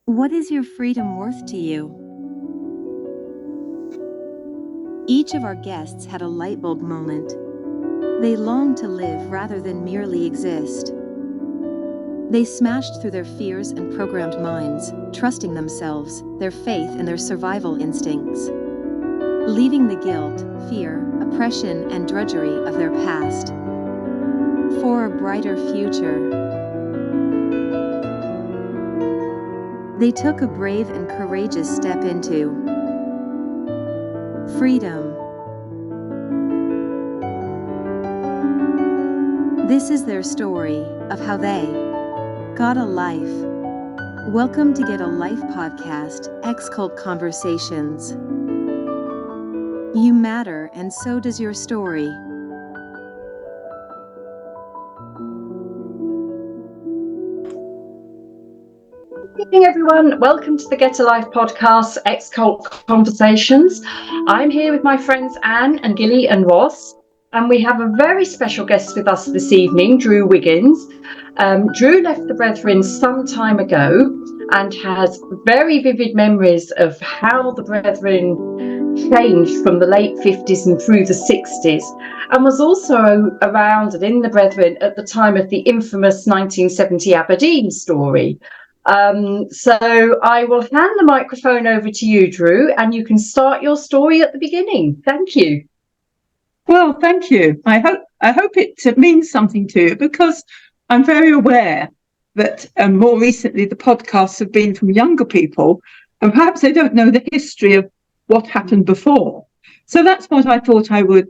What is your freedom worth to you? Each of our guests had a light bulb moment. They longed to live rather than merely exist. They smashed through their fears and programmed minds, trusting themselves, their faith, and their survival instincts, leaving the guilt, fear, oppression, and drudgery of their past for a brighter future. They took a brave and courageous step into freedom. This is their story of how they got a life. Welcome to Get a Life podcast, Ex-Cult Conversations. You matter, and so does your story. Good evening, everyone. Welcome to the Get a Life podcast, Ex-Cult Conversations. I'm here with my friends Anne and Gilly and Ross, and we have a very special guest with us this evening, Drue Wiggins. Drue left the Brethren some time ago and has very vivid memories of how the Brethren changed from the late 50s and through the 60s, and was also around and in the Brethren at the time of the infamous 1970 Aberdeen story. So I will hand the microphone over to you, Drue, and you can start your story at the beginning. Thank you. Well, thank you. I hope it means something to you, because I'm very aware that more recently the podcasts have been from younger people, and perhaps they don't know the history of what happened before. So that's what I thought I would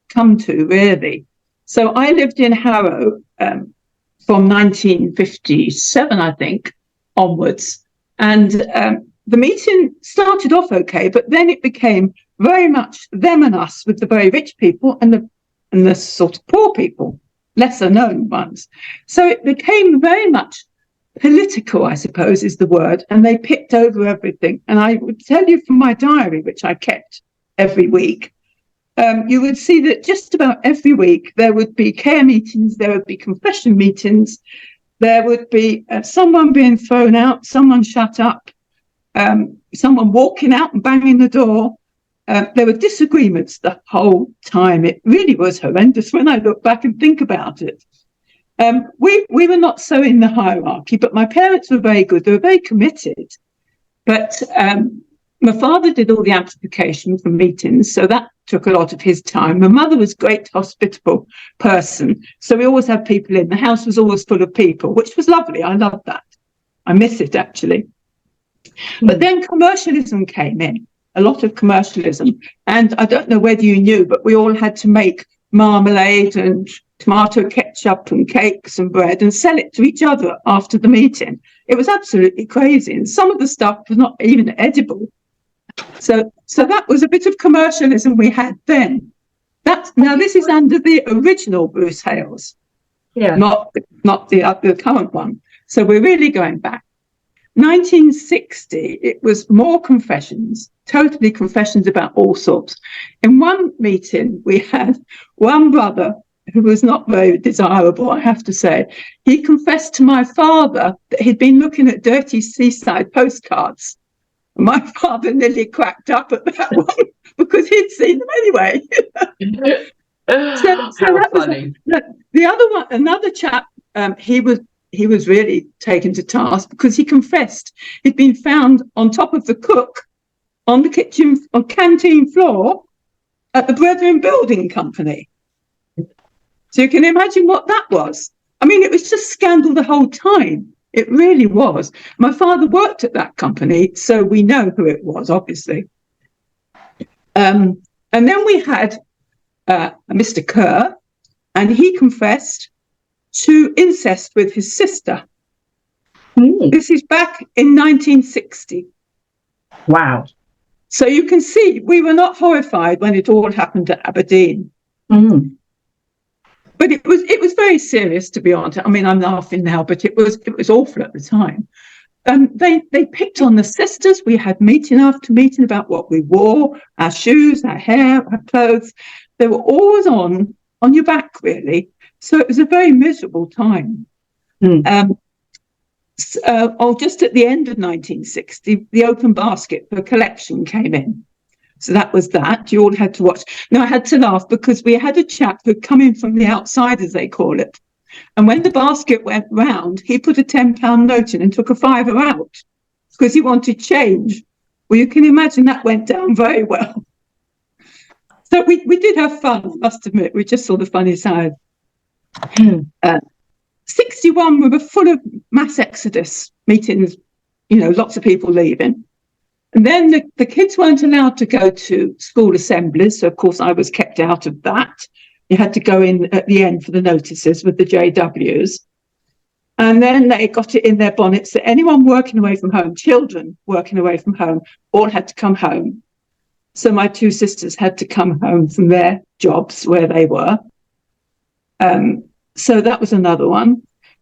come to, really. So I lived in Harrow from 1957, I think, onwards, and the meeting started off okay, but then it became very much them and us, with the very rich people and the sort of poor people, lesser known ones. So it became very much political, I suppose is the word, and they picked over everything. And I would tell you from my diary, which I kept every week, you would see that just about every week there would be care meetings, there would be confession meetings, there would be someone being thrown out, someone shut up, someone walking out and banging the door. There were disagreements the whole time. It really was horrendous when I look back and think about it. We were not so in the hierarchy, but my parents were very good. They were very committed. But my father did all the amplification for meetings, so that took a lot of his time. My mother was a great hospitable person, so we always had people in. The house was always full of people, which was lovely. I loved that. I miss it, actually. But then commercialism came in, a lot of commercialism. And I don't know whether you knew, but we all had to make marmalade and tomato ketchup and cakes and bread and sell it to each other after the meeting. It was absolutely crazy. And some of the stuff was not even edible. So that was a bit of commercialism we had then. Now this is under the original Bruce Hales, not the current one. So we're really going back. 1960, it was more confessions, totally confessions about all sorts. In one meeting, we had one brother who was not very desirable, I have to say. He confessed to my father that he'd been looking at dirty seaside postcards. My father nearly cracked up at that one because he'd seen them anyway. so that funny. Was the other one. Another chap, he was really taken to task because he confessed he'd been found on top of the cook on the canteen floor at the Brethren Building Company. So you can imagine what that was. I mean, it was just scandal the whole time. It really was. My father worked at that company, so we know who it was, obviously. And then we had Mr. Kerr, and he confessed to incest with his sister. This is back in 1960. Wow. So you can see we were not horrified when it all happened at Aberdeen. But it was very serious, to be honest. I mean, I'm laughing now, but it was awful at the time. They picked on the sisters. We had meeting after meeting about what we wore, our shoes, our hair, our clothes. They were always on your back, really. So it was a very miserable time. just at the end of 1960, the open basket for collection came in. So that was that. You all had to watch. Now, I had to laugh because we had a chap who'd come in from the outside, as they call it. And when the basket went round, he put a £10 note in and took a fiver out because he wanted change. Well, you can imagine that went down very well. So we did have fun, I must admit. We just saw the funny side. 61, we were full of mass exodus meetings, lots of people leaving. And then the kids weren't allowed to go to school assemblies. So, of course, I was kept out of that. You had to go in at the end for the notices with the JWs. And then they got it in their bonnets that anyone working away from home, children working away from home, all had to come home. So my two sisters had to come home from their jobs where they were. So that was another one.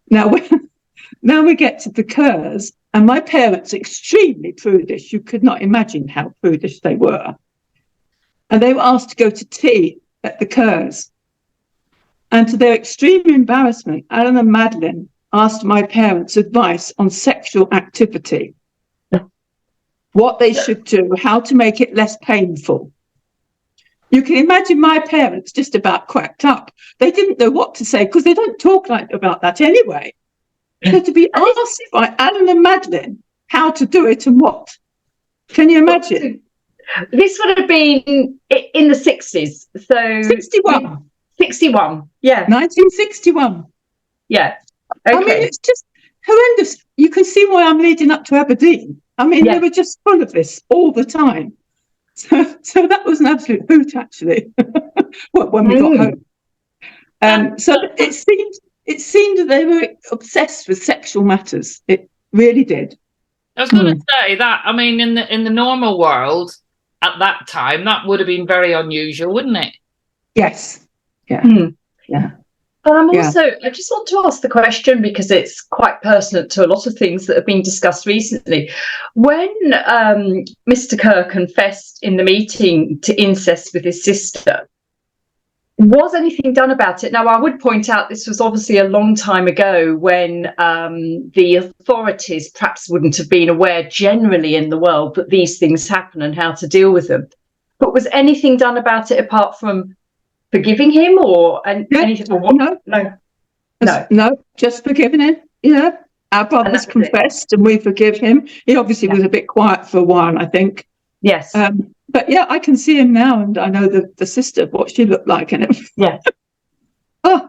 Now we get to the Kerrs, and my parents, extremely prudish. You could not imagine how prudish they were. And they were asked to go to tea at the Kerrs. And to their extreme embarrassment, Alan and Madeline asked my parents advice on sexual activity, what they should do, how to make it less painful. You can imagine my parents just about cracked up. They didn't know what to say because they don't talk about that anyway. So to be asked by Alan and Madeline how to do it and what. Can you imagine? This would have been in the 60s. So 61. 61, yeah. 1961. Yeah. Okay. I mean, it's just horrendous. You can see why I'm leading up to Aberdeen. I mean, They were just full of this all the time. So that was an absolute hoot, actually, when we got home. So it seemed that they were obsessed with sexual matters. It really did. I was going to say that. I mean, in the normal world at that time, that would have been very unusual, wouldn't it? Yes. Yeah. Yeah. But I just want to ask the question because it's quite pertinent to a lot of things that have been discussed recently. When Mr. Kerr confessed in the meeting to incest with his sister, was anything done about it? Now, I would point out this was obviously a long time ago when the authorities perhaps wouldn't have been aware generally in the world that these things happen and how to deal with them. But was anything done about it apart from forgiving him or anything? No, just forgiving him. Our brothers confessed and we forgive him. He obviously was a bit quiet for a while, I think. Yes. But yeah, I can see him now, and I know the sister, what she looked like in it. Yeah. I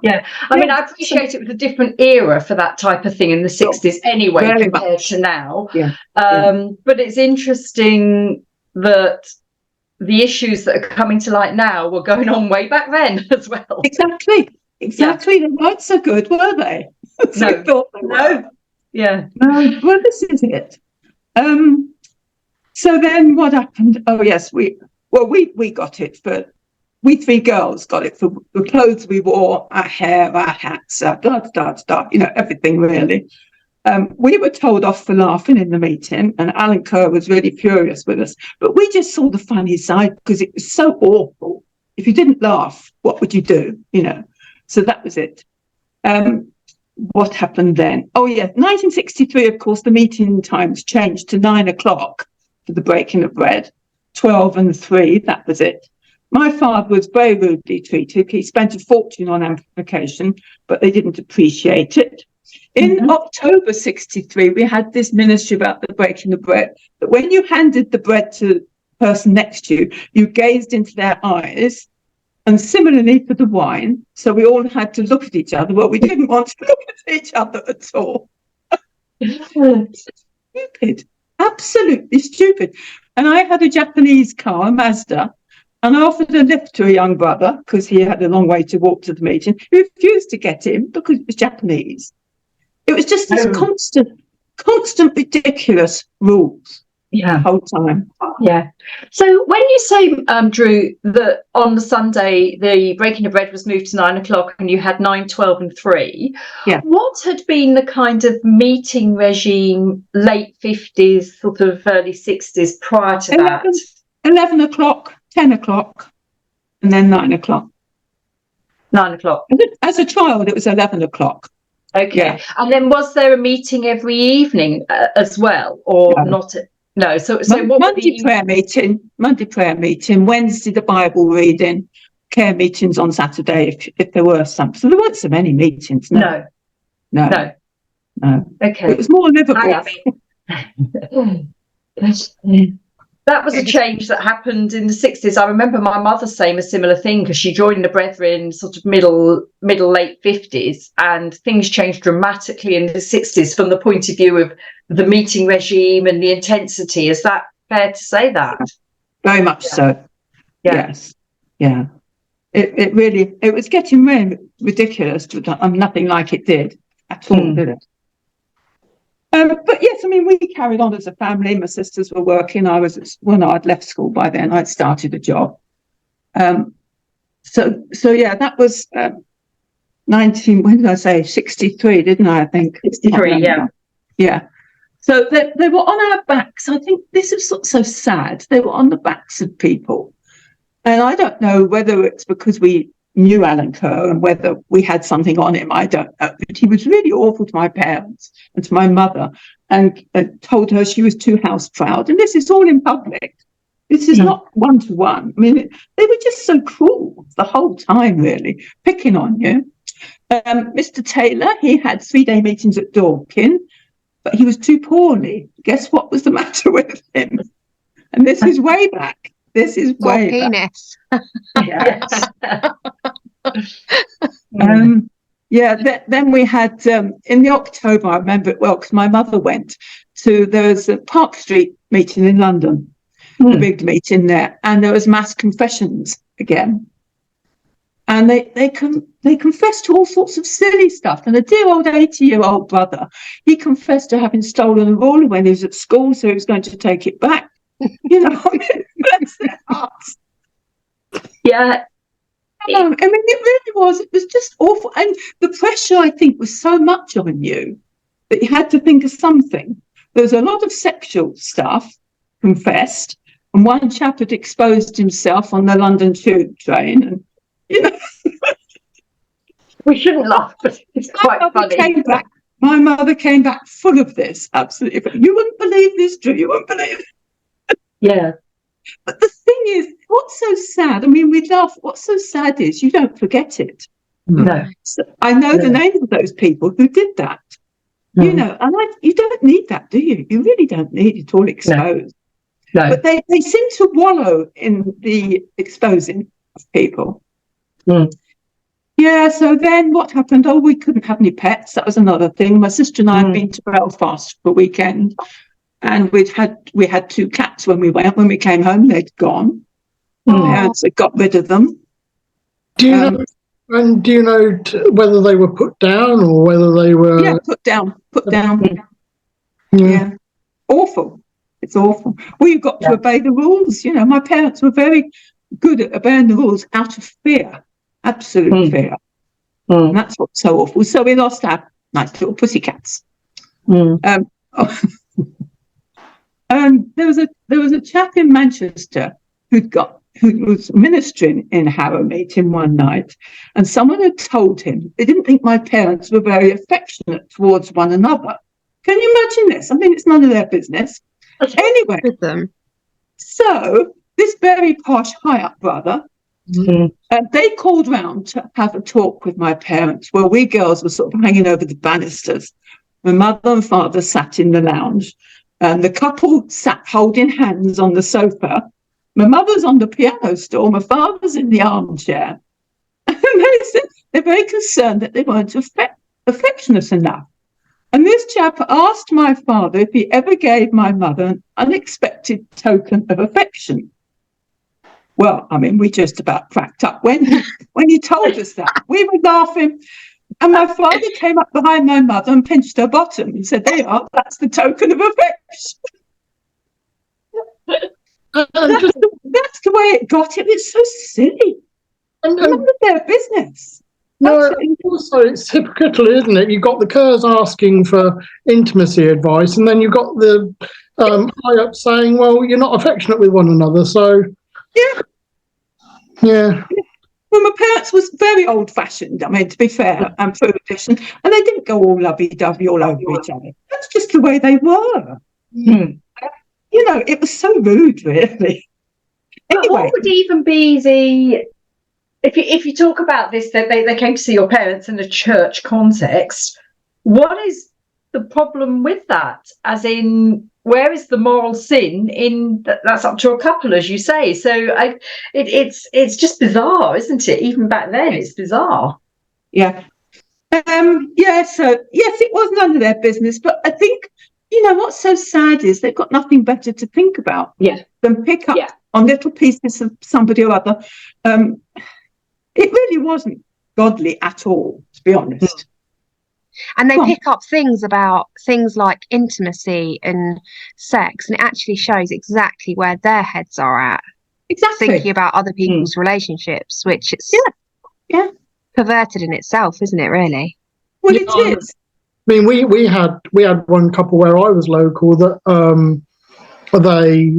mean, I appreciate it was a different era for that type of thing in the 60s anyway, compared to now. But it's interesting that the issues that are coming to light now were going on way back then as well. Exactly. The rights are good, were they? No. Yeah. No. Well, this is it. So then what happened? Oh yes, we got it for. We three girls got it for the clothes we wore, our hair, our hats, everything really. We were told off for laughing in the meeting, and Alan Kerr was really furious with us. But we just saw the funny side because it was so awful. If you didn't laugh, what would you do? So that was it. What happened then? Oh, yeah, 1963, of course, the meeting times changed to 9 o'clock for the breaking of bread. 12 and 3, that was it. My father was very rudely treated. He spent a fortune on amplification, but they didn't appreciate it. In October 63, we had this ministry about the breaking of bread, that when you handed the bread to the person next to you, you gazed into their eyes, and similarly for the wine. So we all had to look at each other. Well, we didn't want to look at each other at all. Stupid, absolutely stupid. And I had a Japanese car, a Mazda, and I offered a lift to a young brother because he had a long way to walk to the meeting. He refused to get in because it was Japanese. It was just this constant ridiculous rules the whole time. Yeah. So when you say, Drue, that on the Sunday the breaking of bread was moved to 9 o'clock and you had 9, 12 and 3, what had been the kind of meeting regime late 50s, sort of early 60s prior to that? 11 o'clock, 10 o'clock, and then 9 o'clock. 9 o'clock. As a child, it was 11 o'clock. Okay. Yeah. And then was there a meeting every evening as well, or not? No. So what Monday prayer meeting, Wednesday the Bible reading, care meetings on Saturday if there were some. So there weren't so many meetings. No. Okay. It was more livable. That was a change that happened in the 60s. I remember my mother saying a similar thing because she joined the Brethren sort of middle late 50s, and things changed dramatically in the 60s from the point of view of the meeting regime and the intensity. Is that fair to say that? Very much so. Yeah. Yes. Yeah. It was getting really ridiculous. Nothing like it did at all, did it? But yes, I mean, we carried on as a family. My sisters were working. I'd left school by then. I'd started a job. So yeah, that was 63, didn't I? I think 63. Yeah. Yeah. So they were on our backs. I think this is so sad. They were on the backs of people, and I don't know whether it's because we knew Alan Kerr and whether we had something on him, I don't know. But he was really awful to my parents and to my mother, and told her she was too house proud. And this is all in public. This is not one-to-one. I mean, they were just so cruel the whole time, really, picking on you. Mr. Taylor, he had 3-day meetings at Dorking, but he was too poorly. Guess what was the matter with him? And this is way back. This is way penis. Yes. Then we had in the October, I remember it well because my mother went to, there was a Park Street meeting in London, a big meeting there, and there was mass confessions again. And they confessed to all sorts of silly stuff. And a dear old 80-year-old brother, he confessed to having stolen a ruler when he was at school, so he was going to take it back. You know, bless their hearts. Yeah. I mean, it really was. It was just awful. And the pressure, I think, was so much on you that you had to think of something. There was a lot of sexual stuff confessed. And one chap had exposed himself on the London tube train. And, you know. We shouldn't laugh, but it's quite funny. My mother came back full of this, absolutely. But you wouldn't believe this, Drue. You wouldn't believe it. Yeah. But the thing is, what's so sad? I mean, we laugh. What's so sad is you don't forget it. No. So I know the names of those people who did that. You know, and you don't need that, do you? You really don't need it all exposed. No. But they seem to wallow in the exposing of people. Yeah, so then what happened? Oh, we couldn't have any pets. That was another thing. My sister and I had been to Belfast for a weekend. And we had 2 cats when we went. When we came home, they'd gone. My parents had got rid of them. Do you know whether they were put down or whether they were? Yeah, put down. Yeah, awful. It's awful. Well, you've got to obey the rules. You know, my parents were very good at obeying the rules out of fear, absolute fear. And that's what's so awful. So we lost our nice little pussycats. There was a chap in Manchester who was ministering in Harrow meeting one night, and someone had told him they didn't think my parents were very affectionate towards one another. Can you imagine this? I mean, it's none of their business. Anyway, With them. So this very posh high-up brother, they called round to have a talk with my parents, where we girls were sort of hanging over the banisters. My mother and father sat in the lounge. And the couple sat holding hands on the sofa. My mother's on the piano stool. My father's in the armchair. And they said they're very concerned that they weren't affectionate enough. And this chap asked my father if he ever gave my mother an unexpected token of affection. Well, I mean, we just about cracked up when he told us that. We were laughing. And my father came up behind my mother and pinched her bottom and said, "There you are, that's the token of affection." That's the way it got. It was so silly. None of their business. No, also it's hypocritical, isn't it? You've got the Kerrs asking for intimacy advice, and then you've got the high up saying, "Well, you're not affectionate with one another." So, yeah. Well, my parents was very old-fashioned, I mean, to be fair, and foolish, and they didn't go all lovey-dovey all over each other. That's just the way they were. Mm. You know, it was so rude, really. But Anyway, what would even be the, if you talk about this, that they came to see your parents in a church context, what is the problem with that? As in, where is the moral sin in that's up to a couple, as you say? So it's just bizarre, isn't it? Even back then, it's bizarre. yeah. So yes, it was none of their business, but I think, you know, what's so sad is they've got nothing better to think about than pick up on little pieces of somebody or other. It really wasn't godly at all, to be honest. And they pick up things about things like intimacy and sex, and it actually shows exactly where their heads are at. Exactly. Thinking about other people's relationships, which it's perverted in itself, isn't it, really? Well, it is. I mean, we had one couple where I was local that they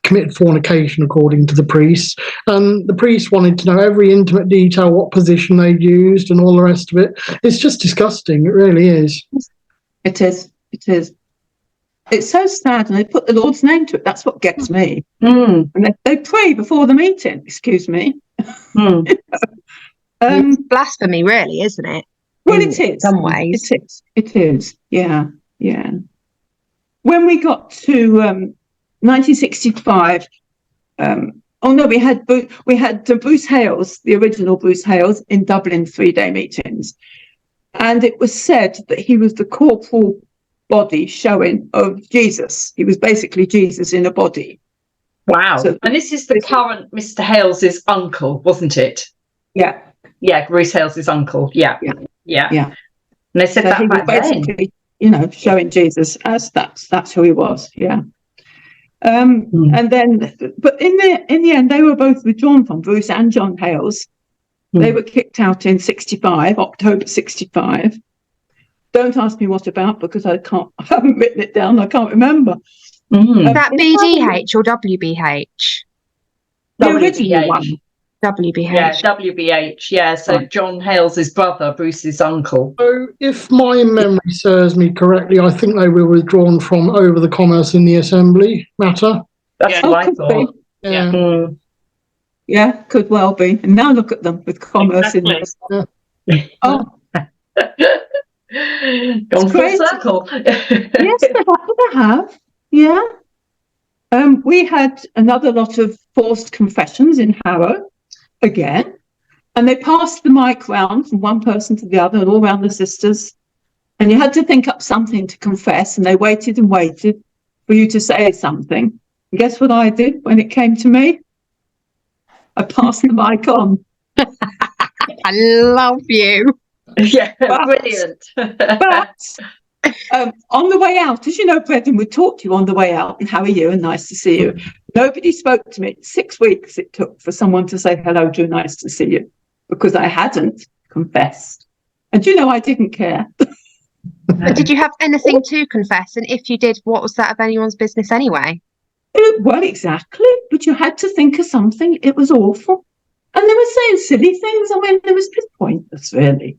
committed fornication according to the priest, and the priest wanted to know every intimate detail, what position they'd used, and all the rest of it. It's just disgusting. It really is. It is. It is. It's so sad, and they put the Lord's name to it. That's what gets me. And they pray before the meeting. Excuse me. It's blasphemy, really, isn't it? Well, it is. In some ways. It is. It is. Yeah. Yeah. When we got to 1965, we had Bruce Hales, the original Bruce Hales, in Dublin 3-day meetings, and it was said that he was the corporal body showing of Jesus. He was basically Jesus in a body. Wow. So, and this is the current Mr. Hales's uncle, wasn't it? Yeah. Yeah, Bruce Hales's uncle. Yeah. And they said so that he back was basically, you know, showing Jesus as that's who he was. Yeah. And then, but in the end, they were both withdrawn from, Bruce and John Hales. They were kicked out in October 65. Don't ask me what about, because I haven't written it down. I can't remember. Is that BDH or WBH? The original one. WBH. Yeah, WBH. Yeah, so John Hales's brother, Bruce's uncle. So, if my memory serves me correctly, I think they were withdrawn from over the commerce in the assembly matter. That's what I thought. Yeah, could well be. And now look at them with commerce in this. Gone full circle. Yes, they have. Yeah. We had another lot of forced confessions in Harrow again, and they passed the mic round from one person to the other and all round the sisters, and you had to think up something to confess, and they waited and waited for you to say something. And guess what I did when it came to me? I passed the mic on. I love you. Yeah, brilliant. But on the way out, as you know, Brendan would talk to you on the way out, and how are you, and nice to see you. Nobody spoke to me. 6 weeks it took for someone to say, hello, Drew, nice to see you, because I hadn't confessed. And you know, I didn't care. But did you have anything to confess? And if you did, what was that of anyone's business anyway? Well, exactly. But you had to think of something. It was awful. And they were saying silly things. I mean, it was just pointless, really.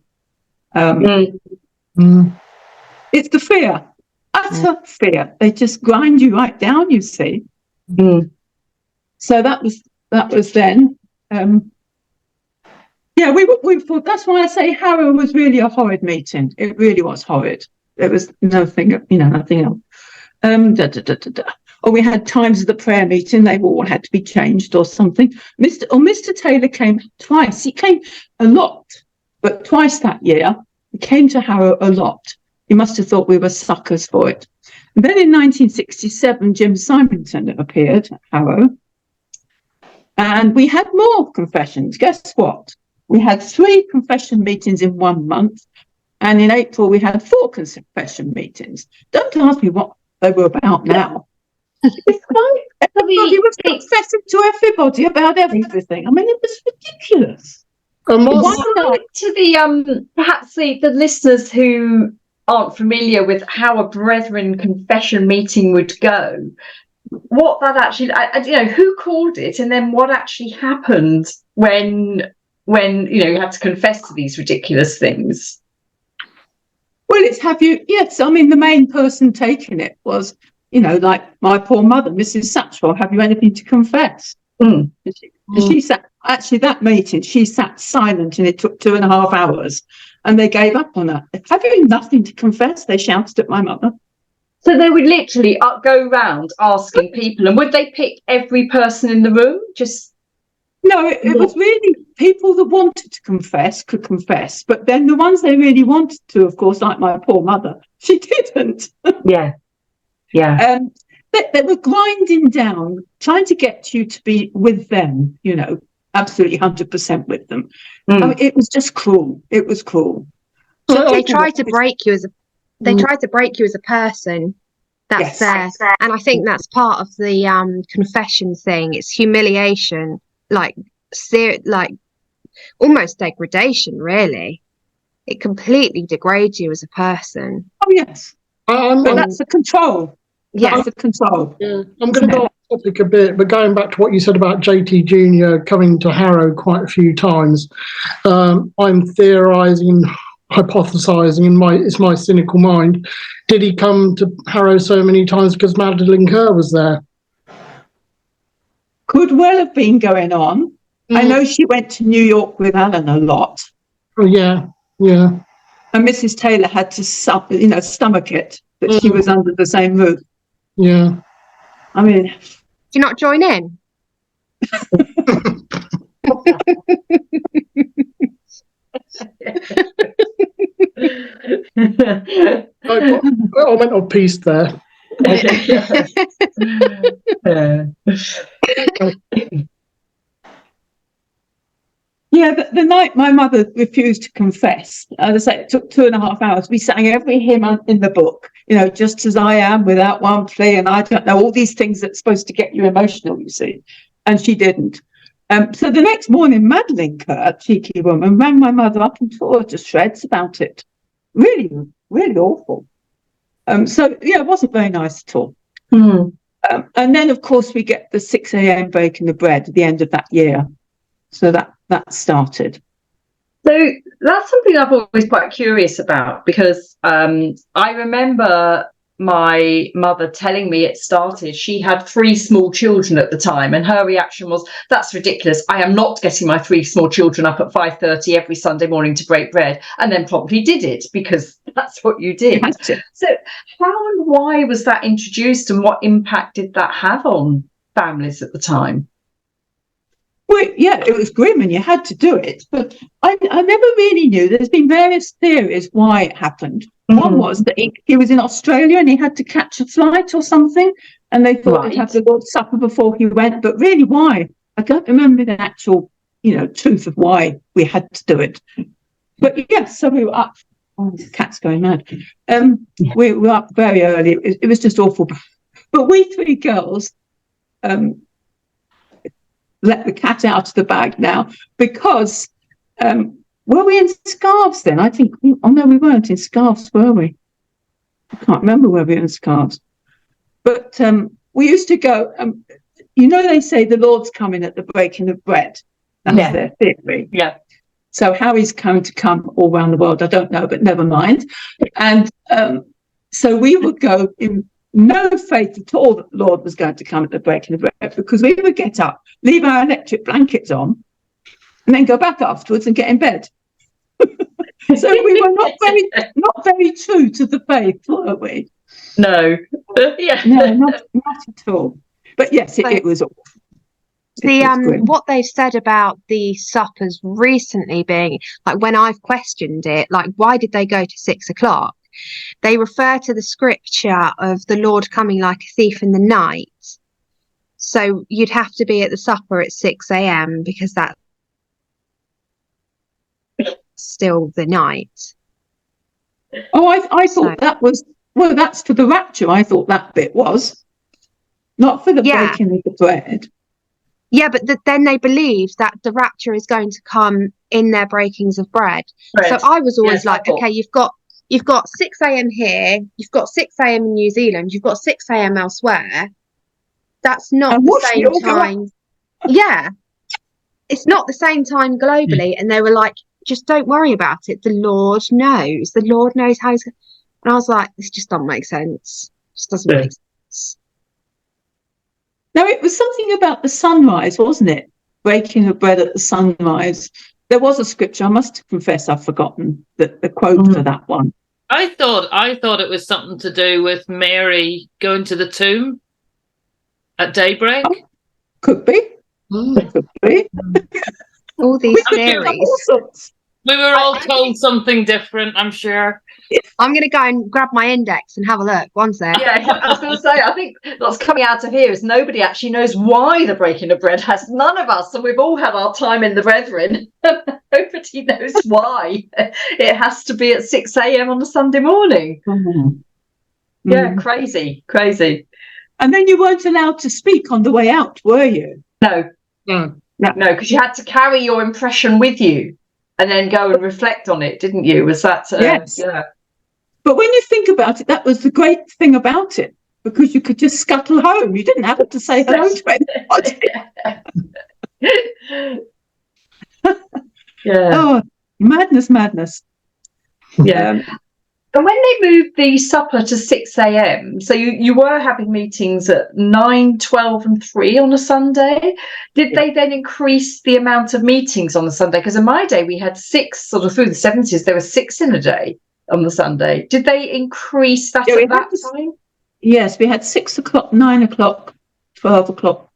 It's the fear, utter fear. They just grind you right down, you see. So that was then. We thought, that's why I say Harrow was really a horrid meeting. It really was horrid. There was nothing else. Or we had times of the prayer meeting, they all had to be changed or something. Mr. Taylor came twice. He came a lot, but twice that year. He came to Harrow a lot. He must have thought we were suckers for it. And then in 1967, Jim Simonton appeared at Harrow. And we had more confessions. Guess what? We had 3 confession meetings in 1 month. And in April, we had 4 confession meetings. Don't ask me what they were about now. It's like everybody was confessing to everybody about everything. I mean, it was ridiculous. To the perhaps the listeners who aren't familiar with how a brethren confession meeting would go, what that actually, who called it, and then what actually happened when you had to confess to these ridiculous things. Well, yes, I mean, the main person taking it was, like my poor mother, Mrs. Satchwell, have you anything to confess? And she sat, actually, that meeting, she sat silent, and it took 2.5 hours, and they gave up on her. Have you nothing to confess? They shouted at my mother. So they would literally go round asking people, and would they pick every person in the room? No, it was really people that wanted to confess could confess, but then the ones they really wanted to, of course, like my poor mother, she didn't. Yeah. They were grinding down, trying to get you to be with them, absolutely 100% with them. I mean, it was just cruel. It was cruel. So they tried to break you as a person. That's there, and I think that's part of the confession thing. It's humiliation, like almost degradation. Really, it completely degrades you as a person. Oh yes, but that's the control. Yeah, that's the control. Yeah, I'm going to go off topic a bit, but going back to what you said about JT Junior coming to Harrow quite a few times, I'm theorising, hypothesising it's my cynical mind. Did he come to Harrow so many times because Madeline Kerr was there? Could well have been going on. I know she went to New York with Alan a lot. Oh yeah. And Mrs. Taylor had to stomach it that she was under the same roof. Yeah. I mean, do you not join in? I went off piece there. Yeah, the night my mother refused to confess, as I say, it took 2.5 hours. We sang every hymn in the book, just as I am, without one plea, and I don't know, all these things that's supposed to get you emotional, you see. And she didn't. So the next morning, Madeline Kerr, cheeky woman, rang my mother up and tore her to shreds about it. Really, really awful. So, yeah, it wasn't very nice at all. And then, of course, we get the 6 a.m. breaking the bread at the end of that year. So that started. So that's something I've always quite curious about, because I remember my mother telling me it started. She had 3 small children at the time, and her reaction was, "That's ridiculous. I am not getting my 3 small children up at 5:30 every Sunday morning to break bread," and then probably did it because that's what you did. So how and why was that introduced, and what impact did that have on families at the time? Well, yeah, it was grim and you had to do it, but I never really knew. There's been various theories why it happened. One was that he was in Australia and he had to catch a flight or something, and they thought he'd have the Lord's Supper before he went, but really why? I can't remember the actual, truth of why we had to do it. But yes, so we were up. Oh, this cat's going mad. We were up very early. It was just awful. But we 3 girls, let the cat out of the bag now, because were we in scarves then? I think, oh no, we weren't in scarves, were we? I can't remember where we were in scarves. But we used to go, they say the Lord's coming at the breaking of bread. That's their theory. Yeah. So how he's going to come all around the world, I don't know, but never mind. And so we would go in no faith at all that the Lord was going to come at the breaking of bread, because we would get up, leave our electric blankets on, and then go back afterwards and get in bed. So we were not very true to the faith, were we? No. Yeah. No, not at all. But yes, it was awful. What they've said about the suppers recently being, like, when I've questioned it, like, why did they go to 6 o'clock? They refer to the scripture of the Lord coming like a thief in the night. So you'd have to be at the supper at 6 a.m. because that's still the night. Oh, I thought that was, well, that's for the rapture. I thought that bit was. Not for the breaking of the bread. Yeah, but then they believe that the rapture is going to come in their breakings of bread. So I was always okay, you've got 6 a.m. here, you've got 6 a.m. in New Zealand, you've got 6 a.m. elsewhere. that's not And the watch it same all go up. time. Yeah, it's not the same time globally. And they were like, just don't worry about it. The Lord knows. The Lord knows how he's. And I was like, this just doesn't make sense. It just doesn't make sense. Now, it was something about the sunrise, wasn't it? Breaking of bread at the sunrise. There was a scripture. I must confess I've forgotten the quote for that one. I thought it was something to do with Mary going to the tomb at daybreak. Oh, could be. Could be. All these theories. We were all told something different, I'm sure. I'm going to go and grab my index and have a look. One sec. Yeah, I was going to say, I think what's coming out of here is nobody actually knows why the breaking of bread has. None of us, and we've all had our time in the brethren. Nobody knows why it has to be at 6 a.m. on a Sunday morning. Yeah, crazy. And then you weren't allowed to speak on the way out, were you? No, because you had to carry your impression with you and then go and reflect on it, didn't you? Was that? Yes. Yeah. But when you think about it, that was the great thing about it, because you could just scuttle home. You didn't have to say hello to anybody. Yeah. Oh, madness. Yeah. And when they moved the supper to 6 a.m., so you were having meetings at 9, 12 and 3 on a Sunday. Did they then increase the amount of meetings on the Sunday? Because in my day, we had 6, sort of through the 70s, there were 6 in a day on the Sunday. Did they increase that at that time? Yes, we had 6 o'clock, 9 o'clock, 12 o'clock.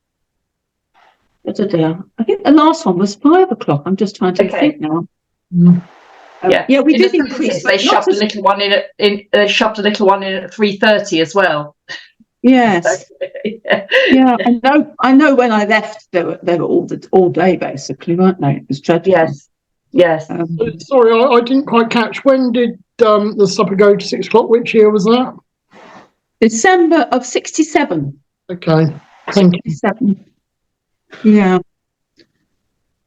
I think the last one was 5 o'clock. I'm just trying to think now. Yeah, we did increase. They shoved a little one in at 3:30 as well. Yes. Yeah. I know. When I left, they were all day basically, weren't they? It was dreadful. Yes. Sorry, I didn't quite catch. When did the supper go to 6 o'clock? Which year was that? December of 67. Okay. Thank you. 67. Yeah.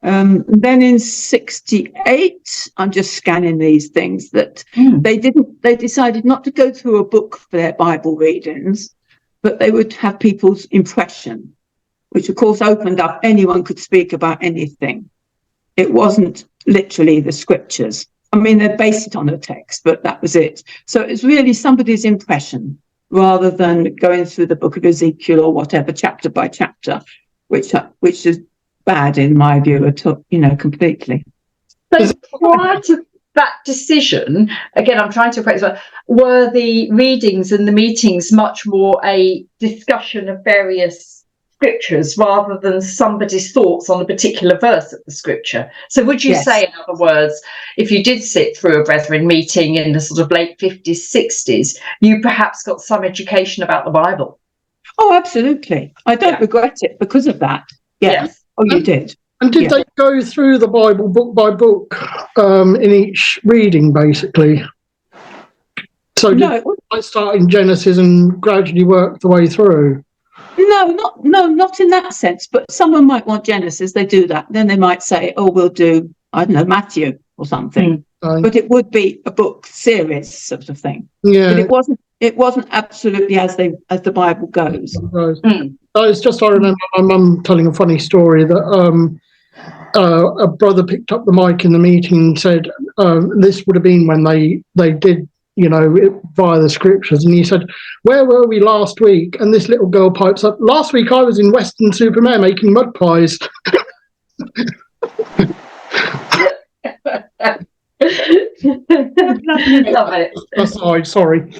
Then in 68, I'm just scanning these things, that they decided not to go through a book for their Bible readings, but they would have people's impression, which of course opened up, anyone could speak about anything. It wasn't literally the scriptures. I mean, they based it on a text, but that was it. So it's really somebody's impression rather than going through the book of Ezekiel or whatever, chapter by chapter, which is bad in my view, completely. So prior to that decision, again, I'm trying to correct this, were the readings and the meetings much more a discussion of various scriptures rather than somebody's thoughts on a particular verse of the scripture? So would you say, in other words, if you did sit through a brethren meeting in the sort of late 50s, 60s, you perhaps got some education about the Bible? Oh, absolutely. I don't regret it because of that. Yes. Oh, you did. And did they go through the Bible book by book in each reading, basically? So did I start in Genesis and gradually work the way through? No, not in that sense. But someone might want Genesis. They do that. Then they might say, "Oh, we'll do, I don't know, Matthew or something." But it would be a book series sort of thing. Yeah. But it wasn't absolutely as the Bible goes. It's just, I remember my mum telling a funny story that a brother picked up the mic in the meeting and said, this would have been when they did, via the scriptures. And he said, "Where were we last week?" And this little girl pipes up, "Last week I was in Western Supermare making mud pies." Love it. Aside, sorry.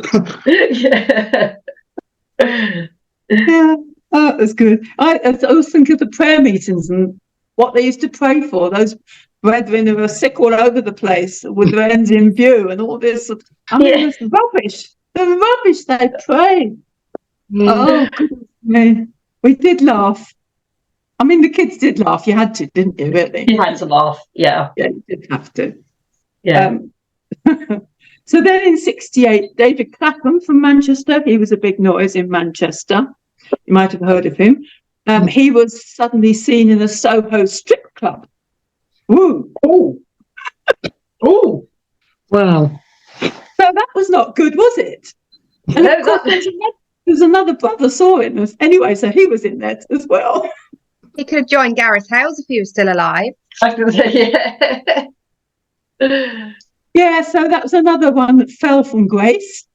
Yeah, that was good. I was thinking of the prayer meetings and what they used to pray for. Those brethren who were sick all over the place with their ends in view and all this. I mean, it's rubbish. The rubbish they prayed. Oh, goodness me. We did laugh. I mean, the kids did laugh. You had to, didn't you, really? You had to laugh, yeah. Yeah, you did have to. Yeah. So then in 68, David Clapham from Manchester, he was a big noise in Manchester. You might have heard of him. He was suddenly seen in a Soho strip club. Ooh. Oh. Wow. So that was not good, was it? And of course, There's another brother saw it. Anyway, so he was in there as well. He could have joined Gareth Hales if he was still alive. I was going to say, yeah. Yeah, so that was another one that fell from grace.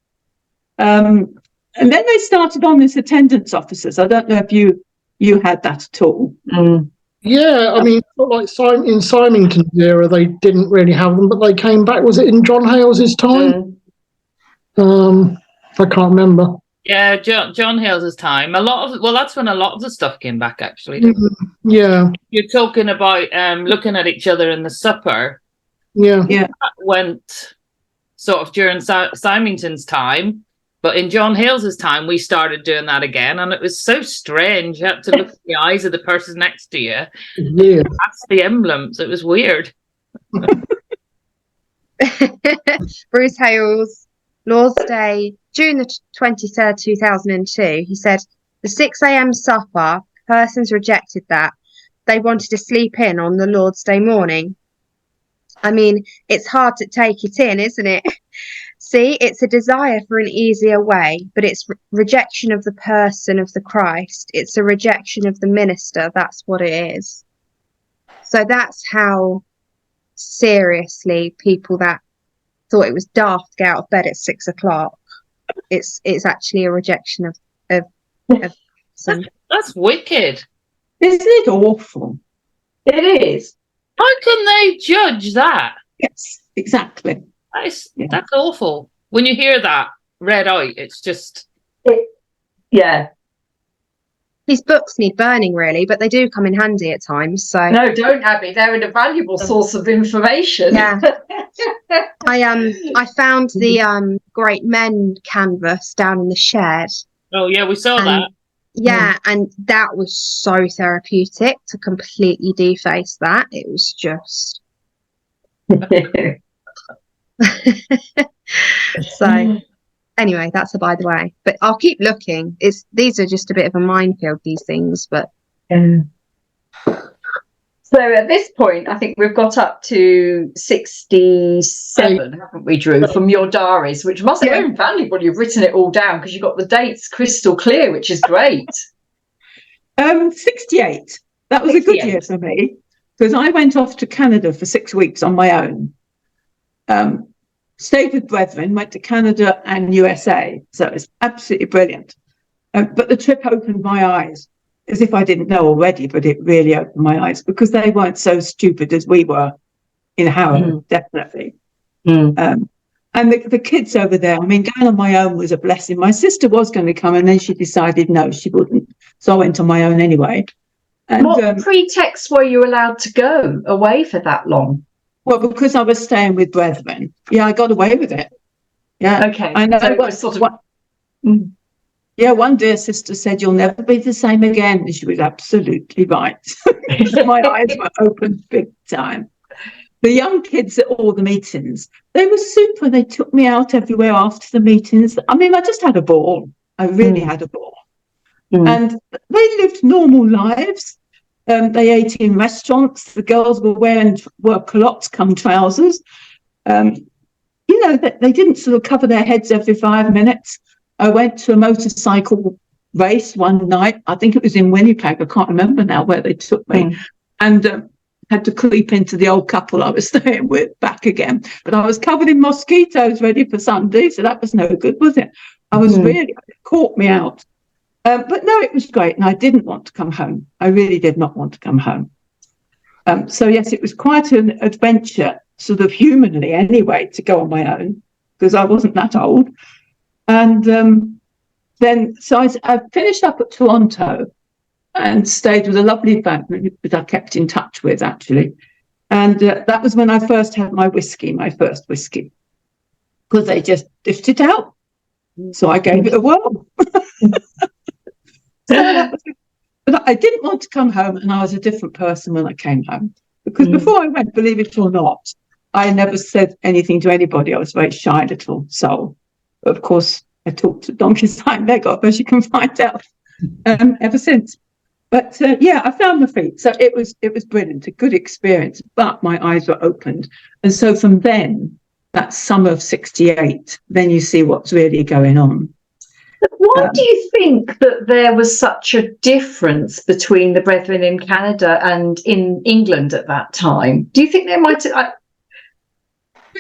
And then they started on this attendance officers. I don't know if you had that at all. Yeah, I mean, like in Symington's era, they didn't really have them, but they came back. Was it in John Hales's time? I can't remember. Yeah, John Hales's time. That's when a lot of the stuff came back, actually. Yeah. You're talking about looking at each other in the supper. Yeah. That went sort of during Symington's time. But in John Hales's time, we started doing that again, and it was so strange. You had to look at the eyes of the person next to you. Yeah. That's the emblems. It was weird. Bruce Hales, Lord's Day, June the 23rd, 2002. He said, the 6 a.m. supper, persons rejected that. They wanted to sleep in on the Lord's Day morning. I mean, it's hard to take it in, isn't it? See, it's a desire for an easier way, but it's rejection of the person of the Christ. It's a rejection of the minister. That's what it is. So that's how seriously people that thought it was daft to get out of bed at 6 o'clock. It's actually a rejection of some. That's wicked. Isn't it awful? It is. How can they judge that? Yes, exactly. That's awful. When you hear that read out, it's just... Yeah. These books need burning, really, but they do come in handy at times. So No, don't, Abby. They're a valuable source of information. Yeah. I found the Great Men canvas down in the shed. Oh, yeah, we saw that. Yeah, and that was so therapeutic to completely deface that. It was just... So anyway, that's a by the way, but I'll keep looking. These are just a bit of a minefield, these things, but So at this point, I think we've got up to 67, haven't we, Drue, from your diaries, which must have been valuable. You've written it all down because you've got the dates crystal clear, which is great. 68. That was 68. A good year for me because I went off to Canada for 6 weeks on my own. Stayed with brethren, went to Canada and USA. So it was absolutely brilliant. But the trip opened my eyes, as if I didn't know already, but it really opened my eyes because they weren't so stupid as we were in Harrow, definitely. And the kids over there, I mean, going on my own was a blessing. My sister was going to come and then she decided no, she wouldn't. So I went on my own anyway. And, what pretext were you allowed to go away for that long? Well, because I was staying with brethren. Yeah, I got away with it. Yeah. Okay. I know. So it was sort of... Yeah, one dear sister said, you'll never be the same again. And she was absolutely right. My eyes were opened big time. The young kids at all the meetings, they were super. They took me out everywhere after the meetings. I mean, I just had a ball. I really had a ball. And they lived normal lives. They ate in restaurants. The girls were wearing work culottes come trousers. They didn't sort of cover their heads every 5 minutes. I went to a motorcycle race one night. I think it was in Winnipeg. I can't remember now where they took me. And had to creep into the old couple I was staying with back again. But I was covered in mosquitoes ready for Sunday, so that was no good, was it? I was really, it caught me out. But no, it was great. And I didn't want to come home. I really did not want to come home. So, yes, it was quite an adventure, sort of humanly anyway, to go on my own, because I wasn't that old. And then I finished up at Toronto and stayed with a lovely family that I kept in touch with, actually. And that was when I first had my first whiskey, because they just dished it out. So I gave it a whirl. But I didn't want to come home, and I was a different person when I came home. Because before I went, believe it or not, I never said anything to anybody. I was a very shy little soul. But of course, I talked to donkey's hind leg off, as you can find out, ever since. But I found my feet. So it was brilliant, a good experience. But my eyes were opened. And so from then, that summer of 68, then you see what's really going on. Why do you think that there was such a difference between the Brethren in Canada and in England at that time? Do you think there might have...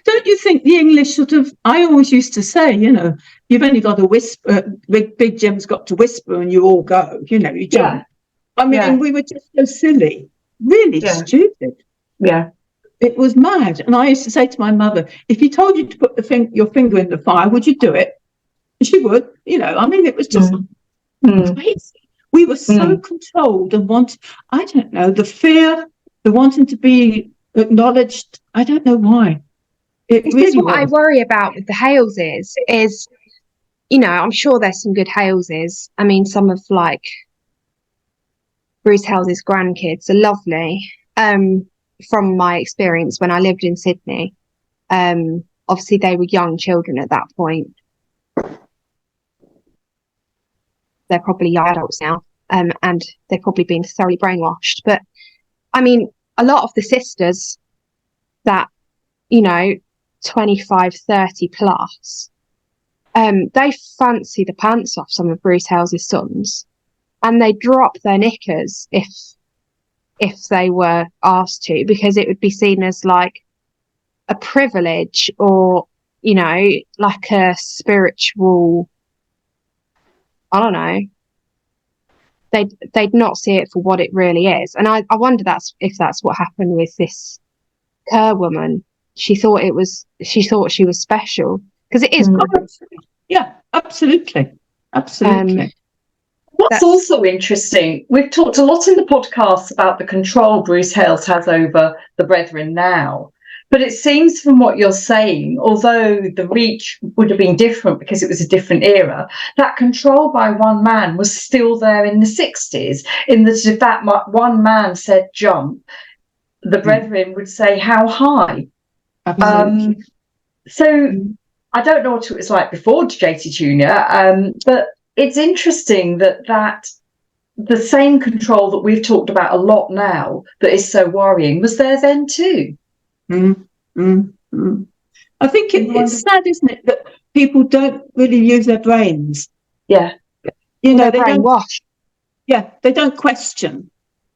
Don't you think the English sort of, I always used to say, you've only got to whisper, Big Jim's got to whisper and you all go, you jump. We were just so silly, really stupid. Yeah. It was mad. And I used to say to my mother, if he told you to put your finger in the fire, would you do it? And she would, it was just crazy. We were so controlled and I don't know, the fear, the wanting to be acknowledged. I don't know why. This is what I worry about with the Haleses is, I'm sure there's some good Haleses. I mean, some of like Bruce Hale's grandkids are lovely. From my experience when I lived in Sydney, obviously they were young children at that point. They're probably young adults now, and they've probably been thoroughly brainwashed. But I mean, a lot of the sisters that, 25, 30 plus, they fancy the pants off some of Bruce Hale's sons, and they drop their knickers if they were asked to, because it would be seen as like a privilege or, like a spiritual, I don't know. They'd not see it for what it really is. And I wonder if that's what happened with this Kerr woman. She thought she was special, because it is. Yeah, absolutely. What's also interesting, we've talked a lot in the podcast about the control Bruce Hales has over the Brethren now, but it seems from what you're saying, although the reach would have been different because it was a different era, that control by one man was still there in the 60s, in that if that one man said jump, the Brethren would say how high. Absolutely. I don't know what it was like before JT Jr., but it's interesting that the same control that we've talked about a lot now that is so worrying was there then too. I think it's sad, isn't it, that people don't really use their brains. Yeah. They brainwashed. Yeah, they don't question.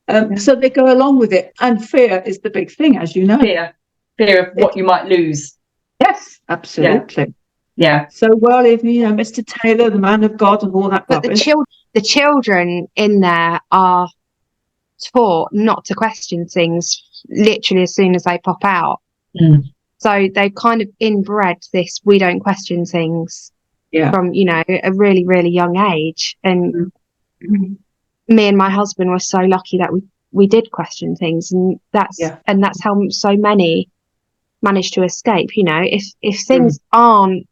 So they go along with it. And fear is the big thing, as you know. Fear of what you might lose. Yes, absolutely. Yeah. So, if Mr. Taylor, the man of God, and all that. But the children in there are taught not to question things literally as soon as they pop out. So they kind of inbred this "we don't question things" from a really, really young age. And me and my husband were so lucky that we did question things, and that's how so many managed to escape. If things aren't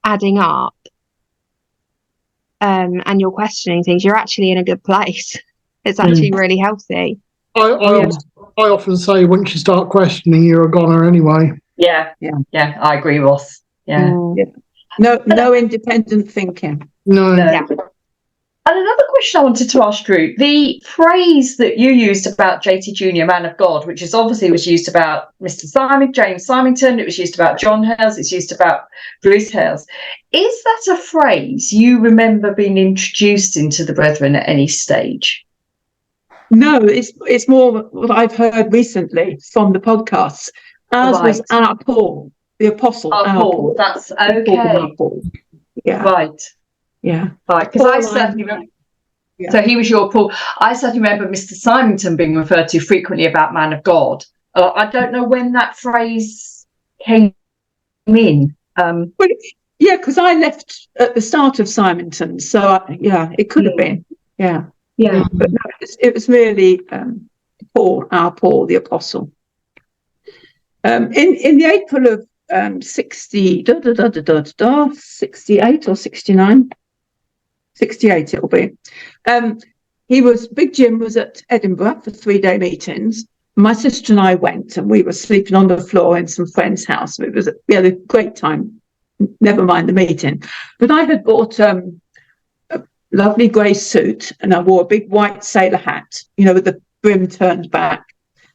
adding up and you're questioning things, you're actually in a good place. It's actually really healthy. I often say once you start questioning, you're a goner anyway. Yeah, I agree, Ross. No independent thinking. No. And another question I wanted to ask, Drue, the phrase that you used about JT Jr., man of God, which is obviously was used about Mr. James Symington, it was used about John Hales, it's used about Bruce Hales. Is that a phrase you remember being introduced into the Brethren at any stage? No, it's more what I've heard recently from the podcasts. Ours was our Paul, the apostle. Our Paul, that's okay. Paul. Yeah. Right. Yeah. Right, because I certainly remember. So he was your Paul. I certainly remember Mr. Symington being referred to frequently about man of God. I don't know when that phrase came in. Because I left at the start of Symington, so it could have been. Yeah. But no, it was really Paul, our Paul, the apostle. In the April of 68 or 69. 68 it'll be. Big Jim was at Edinburgh for 3-day meetings. My sister and I went, and we were sleeping on the floor in some friend's house. We had a great time, never mind the meeting. But I had bought a lovely grey suit, and I wore a big white sailor hat, with the brim turned back.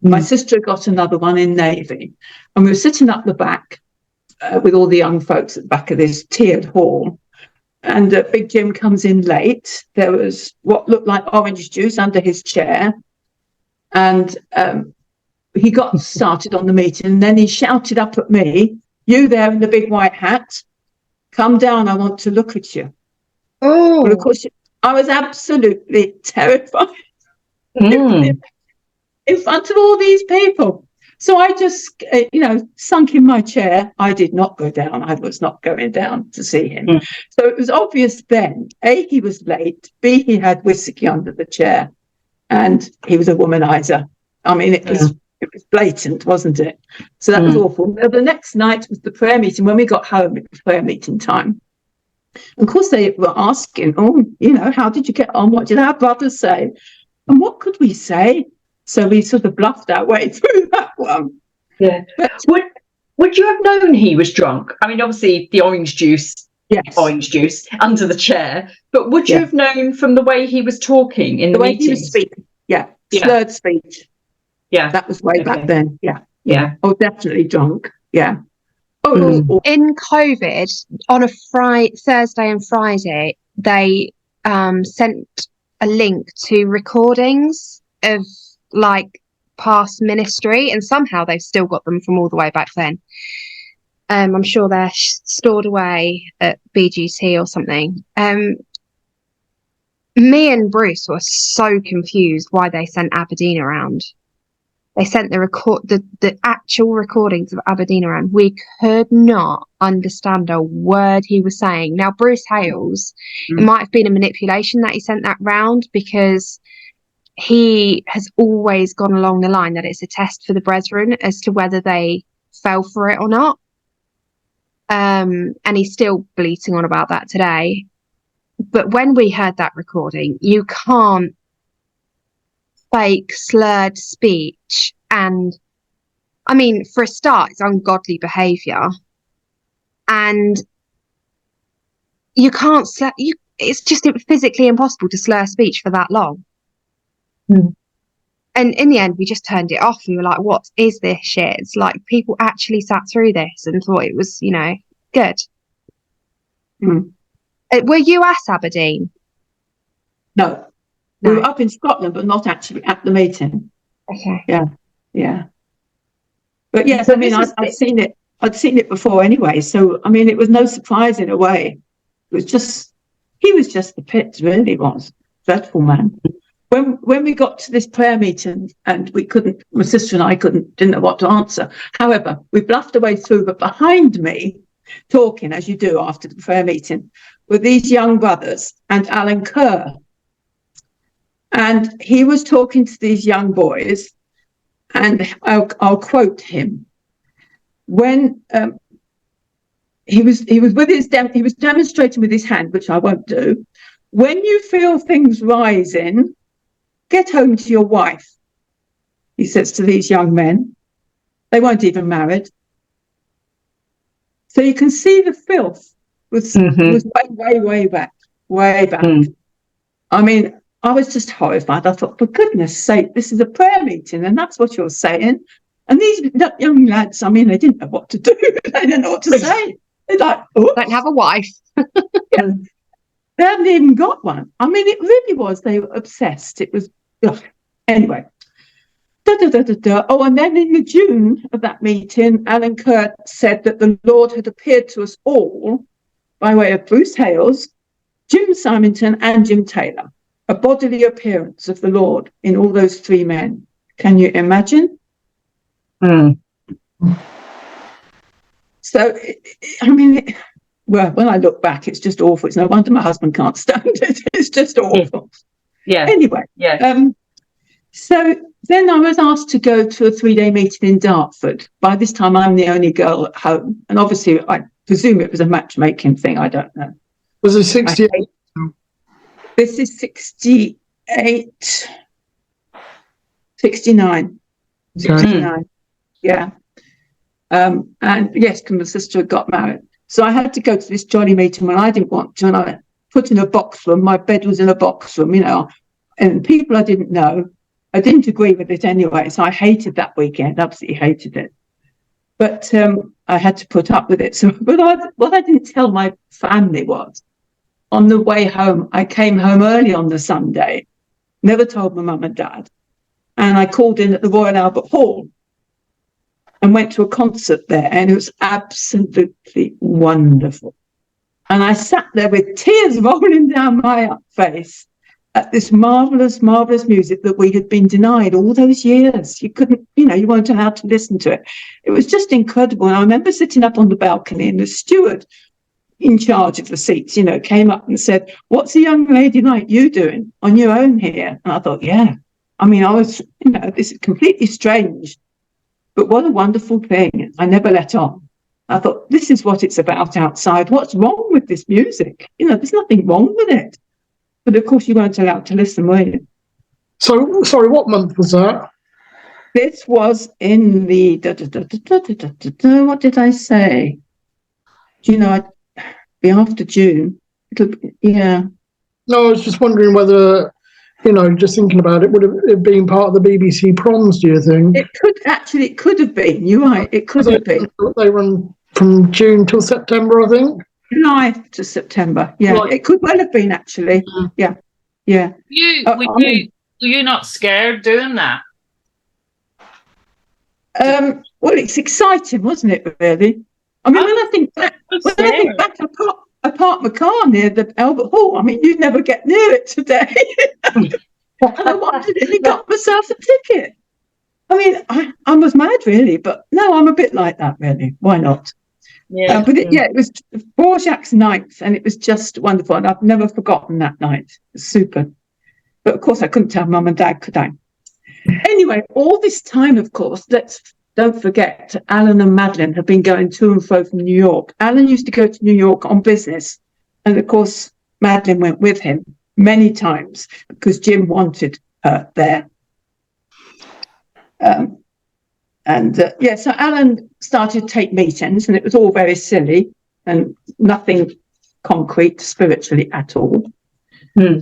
My sister got another one in navy, and we were sitting up the back with all the young folks at the back of this tiered hall. Big Jim comes in late. There was what looked like orange juice under his chair. And he got started on the meeting, and then he shouted up at me, "You there in the big white hat, come down, I want to look at you." Oh. Well, of course, I was absolutely terrified Mm. in front of all these people. So I just, sunk in my chair. I did not go down. I was not going down to see him. Mm. So it was obvious then, A, he was late, B, he had whiskey under the chair, and he was a womanizer. I mean, it was blatant, wasn't it? So that was awful. Now, the next night was the prayer meeting. When we got home, it was prayer meeting time. Of course, they were asking, how did you get on? What did our brothers say? And what could we say? So we sort of bluffed our way through that one. Yeah. But would you have known he was drunk? I mean, obviously, the orange juice under the chair. But would you have known from the way he was talking in the way meetings? he was speaking? Yeah. Slurred speech. Yeah. That was way back then. Yeah. Yeah. Oh, definitely drunk. Yeah. In COVID, on a Thursday and Friday, they sent a link to recordings of like past ministry, and somehow they've still got them from all the way back then. I'm sure they're stored away at BGT or something. Me and Bruce were so confused why they sent Aberdeen around. They sent the actual recordings of Aberdeen around. We could not understand a word he was saying. Now, Bruce Hales, it might have been a manipulation that he sent that round, because he has always gone along the line that it's a test for the brethren as to whether they fell for it or not. And he's still bleating on about that today. But when we heard that recording, you can't fake slurred speech, and I mean, for a start, it's ungodly behaviour, and you can't it's just physically impossible to slur speech for that long. And in the end, we just turned it off, and we were like, what is this shit? It's like people actually sat through this and thought it was, good. Were you at Aberdeen? No. We were up in Scotland, but not actually at the meeting. Okay. Yeah. But yes, I mean, I'd seen it. I'd seen it before anyway. So, I mean, it was no surprise in a way. He was just the pit, really was. Dreadful man. When we got to this prayer meeting, and my sister and I didn't know what to answer. However, we bluffed our way through, but behind me, talking as you do after the prayer meeting, were these young brothers and Alan Kerr. And he was talking to these young boys, and I'll quote him. When he was demonstrating with his hand, which I won't do. When you feel things rising, get home to your wife, he says to these young men. They weren't even married. So you can see the filth was way back. I mean, I was just horrified. I thought, for goodness sake, this is a prayer meeting, and that's what you're saying. And these young lads, I mean, they didn't know what to do. They didn't know what to say. They're like, oops. Don't have a wife. Yeah. They hadn't even got one. I mean, it really was. They were obsessed. It was, anyway. Oh, and then in the June of that meeting, Alan Kerr said that the Lord had appeared to us all by way of Bruce Hales, Jim Symington, and Jim Taylor. A bodily appearance of the Lord in all those three men. Can you imagine? So, I mean, when I look back, it's just awful. It's no wonder my husband can't stand it. It's just awful. Yeah. Anyway. Yeah. So then I was asked to go to a 3-day meeting in Dartford. By this time, I'm the only girl at home. And obviously, I presume it was a matchmaking thing. I don't know. Was it 68? This is 68, 69. 69. Yeah. And yes, my sister had got married. So I had to go to this jolly meeting when I didn't want to. And I put in a box room. My bed was in a box room, and people I didn't know. I didn't agree with it anyway. So I hated that weekend, absolutely hated it. But I had to put up with it. So, what I didn't tell my family was on the way home, I came home early on the Sunday, never told my mum and dad, and I called in at the Royal Albert Hall and went to a concert there, and it was absolutely wonderful. And I sat there with tears rolling down my face at this marvellous, marvellous music that we had been denied all those years. You couldn't, you weren't allowed to listen to it. It was just incredible. And I remember sitting up on the balcony, and the steward in charge of the seats, came up and said, "What's a young lady like you doing on your own here?" And I thought, yeah. I mean, I was, this is completely strange, but what a wonderful thing. I never let on. I thought, this is what it's about outside. What's wrong with this music? There's nothing wrong with it. But of course, you weren't allowed to listen, were you? So, sorry, what month was that? This was in the, what did I say? It'd be after June. Yeah. No, I was just wondering whether, just thinking about it, would it been part of the BBC proms, do you think? It could have been. You're right. It could have been. They run from June till September, I think. July to September. Yeah, right. It could well have been, actually. Yeah. Were you not scared doing that? Well, it's exciting, wasn't it, really? I mean, when I think back, I parked my car near the Albert Hall. I mean, you'd never get near it today. And I wanted it and got myself a ticket. I mean, I was mad, really, but no, I'm a bit like that, really. Why not? Yeah. It was Borjac's night, and it was just wonderful. And I've never forgotten that night. It was super. But of course, I couldn't tell Mum and Dad, could I? Anyway, all this time, of course, don't forget, Alan and Madeline have been going to and fro from New York. Alan used to go to New York on business. And of course, Madeline went with him many times because Jim wanted her there. So Alan started to take meetings, and it was all very silly and nothing concrete spiritually at all. So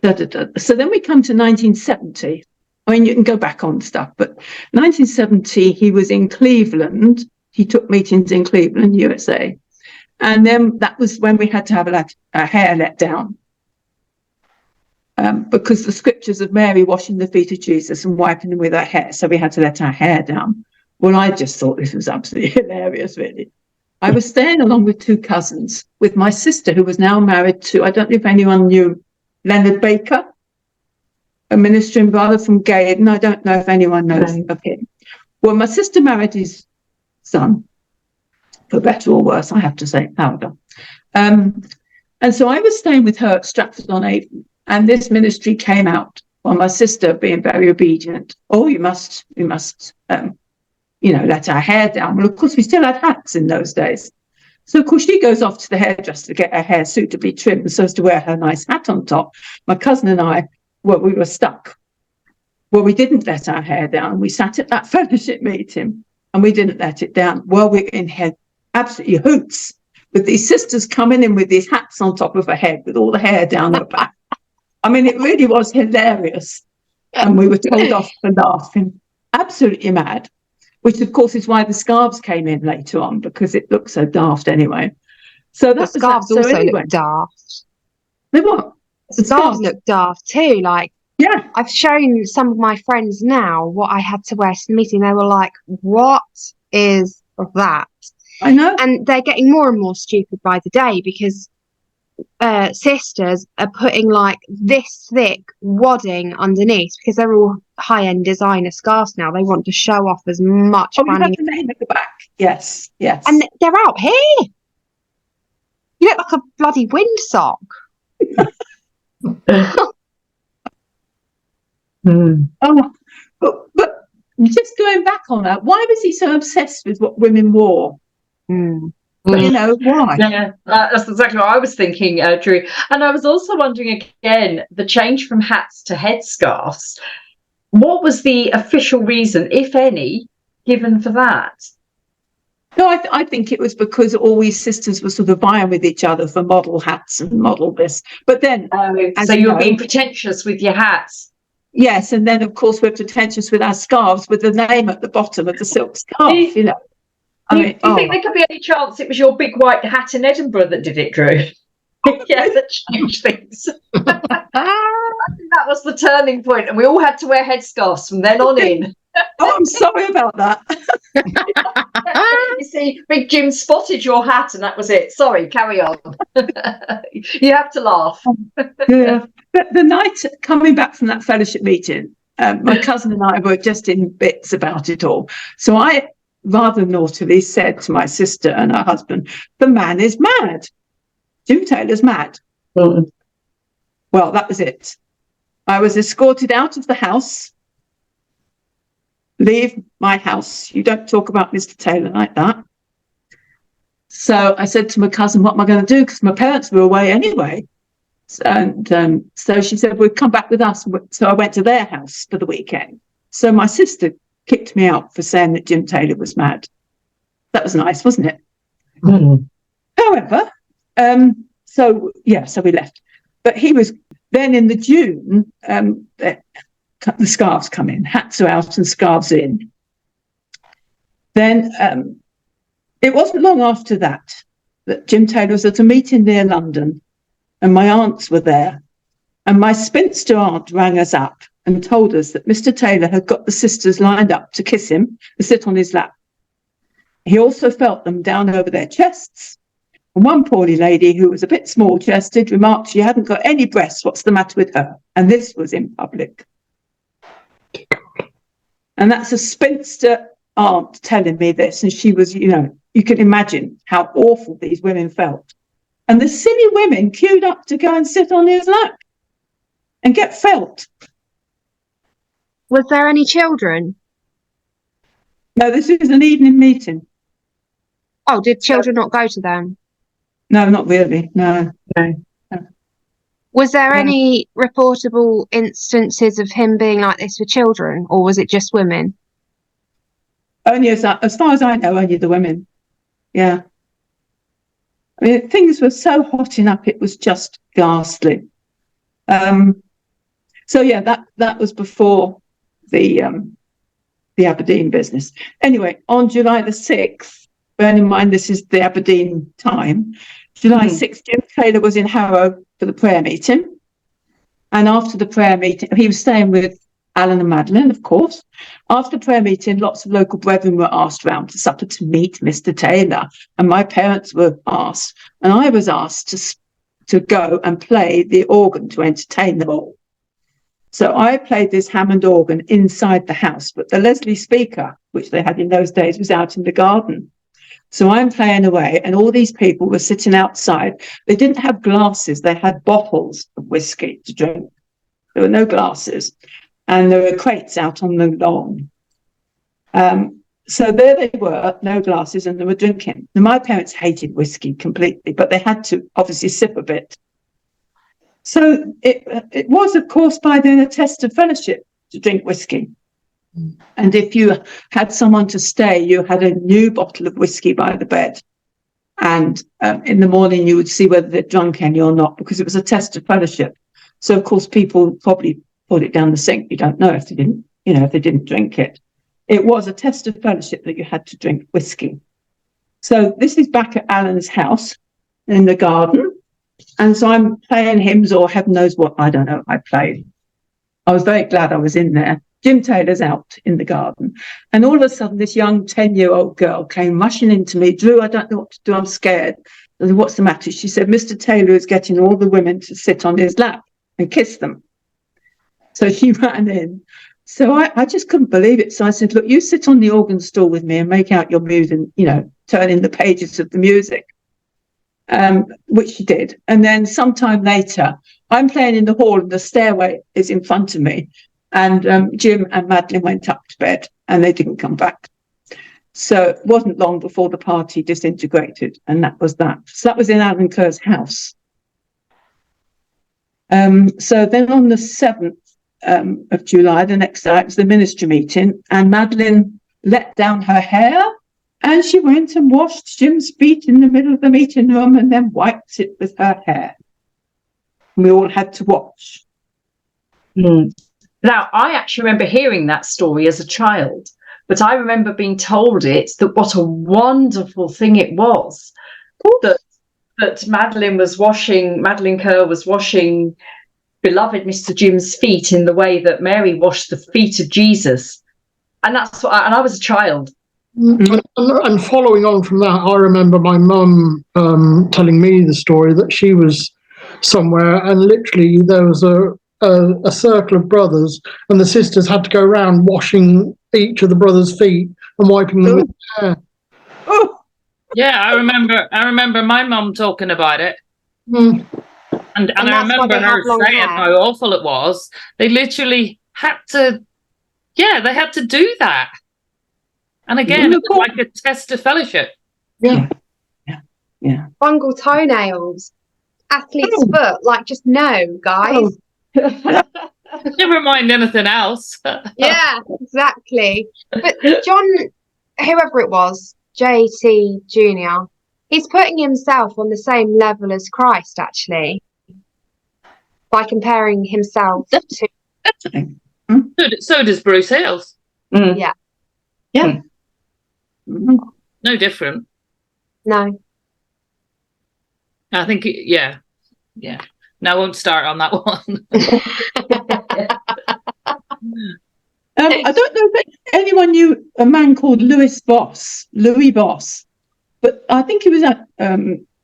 then we come to 1970. I mean, you can go back on stuff, but 1970, he was in Cleveland. He took meetings in Cleveland, USA. And then that was when we had to have a hair let down. Because the scriptures of Mary washing the feet of Jesus and wiping them with her hair. So we had to let our hair down. Well, I just thought this was absolutely hilarious, really. I was staying along with two cousins, with my sister, who was now married to, I don't know if anyone knew, Leonard Baker, a ministering brother from Gaydon. I don't know if anyone knows of him. Well, my sister married his son, for better or worse, I have to say, Powder. And so I was staying with her at Stratford-on-Avon, and this ministry came out. Well, my sister, being very obedient, we must, let our hair down. Well, of course, we still had hats in those days. So, of course, she goes off to the hairdresser to get her hair suitably trimmed so as to wear her nice hat on top. My cousin and I, we were stuck. Well, we didn't let our hair down. We sat at that fellowship meeting and we didn't let it down. Well, we're in here absolutely hoots with these sisters coming in with these hats on top of her head with all the hair down her back. I mean, it really was hilarious. And we were told off for laughing. Absolutely mad. Which, of course, is why the scarves came in later on, because it looked so daft anyway. So the scarves also look daft. They what? The scarves look daft too. Like, yeah, I've shown some of my friends now what I had to wear to the meeting. They were like, "What is that?" I know. And they're getting more and more stupid by the day, because sisters are putting like this thick wadding underneath, because they're all high-end designer scarves now. They want to show off as much branding. You have the name at the back. Yes. And they're out here. You look like a bloody windsock. Oh, but just going back on that, why was he so obsessed with what women wore? Why? Yeah, that's exactly what I was thinking, Drue. And I was also wondering, again, the change from hats to headscarves. What was the official reason, if any, given for that? No, I think it was because all we sisters were sort of vying with each other for model hats and model this. But then... so you were being pretentious with your hats? Yes, and then, of course, we're pretentious with our scarves with the name at the bottom of the silk scarf, Do you think there could be any chance it was your big white hat in Edinburgh that did it, Drue? Yeah, that changed things. I think that was the turning point, and we all had to wear headscarves from then on in. Oh, I'm sorry about that. You see, Big Jim spotted your hat, and that was it. Sorry, carry on. You have to laugh. Yeah. But the night coming back from that fellowship meeting, my cousin and I were just in bits about it all. So I rather naughtily said to my sister and her husband, "The man is mad. Jim Taylor's mad." Mm. Well, that was it. I was escorted out of the house. Leave my house. You don't talk about Mr. Taylor like that. So I said to my cousin, "What am I going to do?" Because my parents were away anyway. And so she said, "Well, come back with us." So I went to their house for the weekend. So my sister kicked me out for saying that Jim Taylor was mad. That was nice, wasn't it? Mm. However, so we left. But he was then in the June, the scarves come in, hats are out and scarves in. Then it wasn't long after that Jim Taylor was at a meeting near London, and my aunts were there. And my spinster aunt rang us up and told us that Mr. Taylor had got the sisters lined up to kiss him and sit on his lap. He also felt them down over their chests. And one poorly lady who was a bit small-chested remarked she hadn't got any breasts. What's the matter with her? And this was in public. And that's a spinster aunt telling me this. And she was, you can imagine how awful these women felt. And the silly women queued up to go and sit on his lap and get felt. Was there any children? No, this is an evening meeting. Oh, did children not go to them? No, not really. No. Was there any reportable instances of him being like this with children, or was it just women? Only as far as I know, only the women. Yeah. I mean, things were so hotting up, it was just ghastly. So yeah, that was before the Aberdeen business. Anyway, on July the 6th, bearing in mind this is the Aberdeen time, July 6th, Jim Taylor was in Harrow for the prayer meeting. And after the prayer meeting, he was staying with Alan and Madeline, of course. After the prayer meeting, lots of local brethren were asked round to supper to meet Mr. Taylor. And my parents were asked, and I was asked to go and play the organ to entertain them all. So I played this Hammond organ inside the house, but the Leslie speaker, which they had in those days, was out in the garden. So I'm playing away, and all these people were sitting outside. They didn't have glasses. They had bottles of whiskey to drink. There were no glasses. And there were crates out on the lawn. So there they were, no glasses, and they were drinking. Now, my parents hated whiskey completely, but they had to obviously sip a bit. So it was, of course, by then a test of fellowship to drink whiskey. And if you had someone to stay, you had a new bottle of whiskey by the bed. And in the morning, you would see whether they'd drunk any or not, because it was a test of fellowship. So, of course, people probably put it down the sink. You don't know if they didn't, if they didn't drink it. It was a test of fellowship that you had to drink whiskey. So this is back at Alan's house in the garden. And so I'm playing hymns, or heaven knows what, I don't know, I played. I was very glad I was in there. Jim Taylor's out in the garden. And all of a sudden, this young 10-year-old girl came rushing into me. "Drue, I don't know what to do. I'm scared." I said, "What's the matter?" She said, "Mr. Taylor is getting all the women to sit on his lap and kiss them." So she ran in. So I just couldn't believe it. So I said, "Look, you sit on the organ stool with me and make out your music, turn in the pages of the music." Which she did. And then sometime later, I'm playing in the hall and the stairway is in front of me. And Jim and Madeline went up to bed and they didn't come back. So it wasn't long before the party disintegrated, and that was that. So that was in Alan Kerr's house. So then on the 7th of July, the next day, it was the ministry meeting, and Madeline let down her hair and she went and washed Jim's feet in the middle of the meeting room and then wiped it with her hair. And we all had to watch. Now, I actually remember hearing that story as a child, but I remember being told that what a wonderful thing it was that that Madeline Kerr was washing beloved Mr. Jim's feet in the way that Mary washed the feet of Jesus. And that's what I was a child. And following on from that, I remember my mum telling me the story that she was somewhere and literally there was a circle of brothers and the sisters had to go around washing each of the brothers' feet and wiping them with hair. Oh, Yeah, I remember my mum talking about it. Mm. And I remember her saying how awful it was. They literally had to, they had to do that. And again, it was like a test of fellowship. Yeah. Bungle toenails, athlete's foot. Like, just no, guys. Never mind anything else. Yeah, exactly. But John, whoever it was, JT Jr., he's putting himself on the same level as Christ, actually, by comparing himself to. Definitely. So does Bruce Hales. Yeah. Yeah. No different. No. I think, yeah. No, I won't start on that one. I don't know if anyone knew a man called Louis Boss, but I think he was at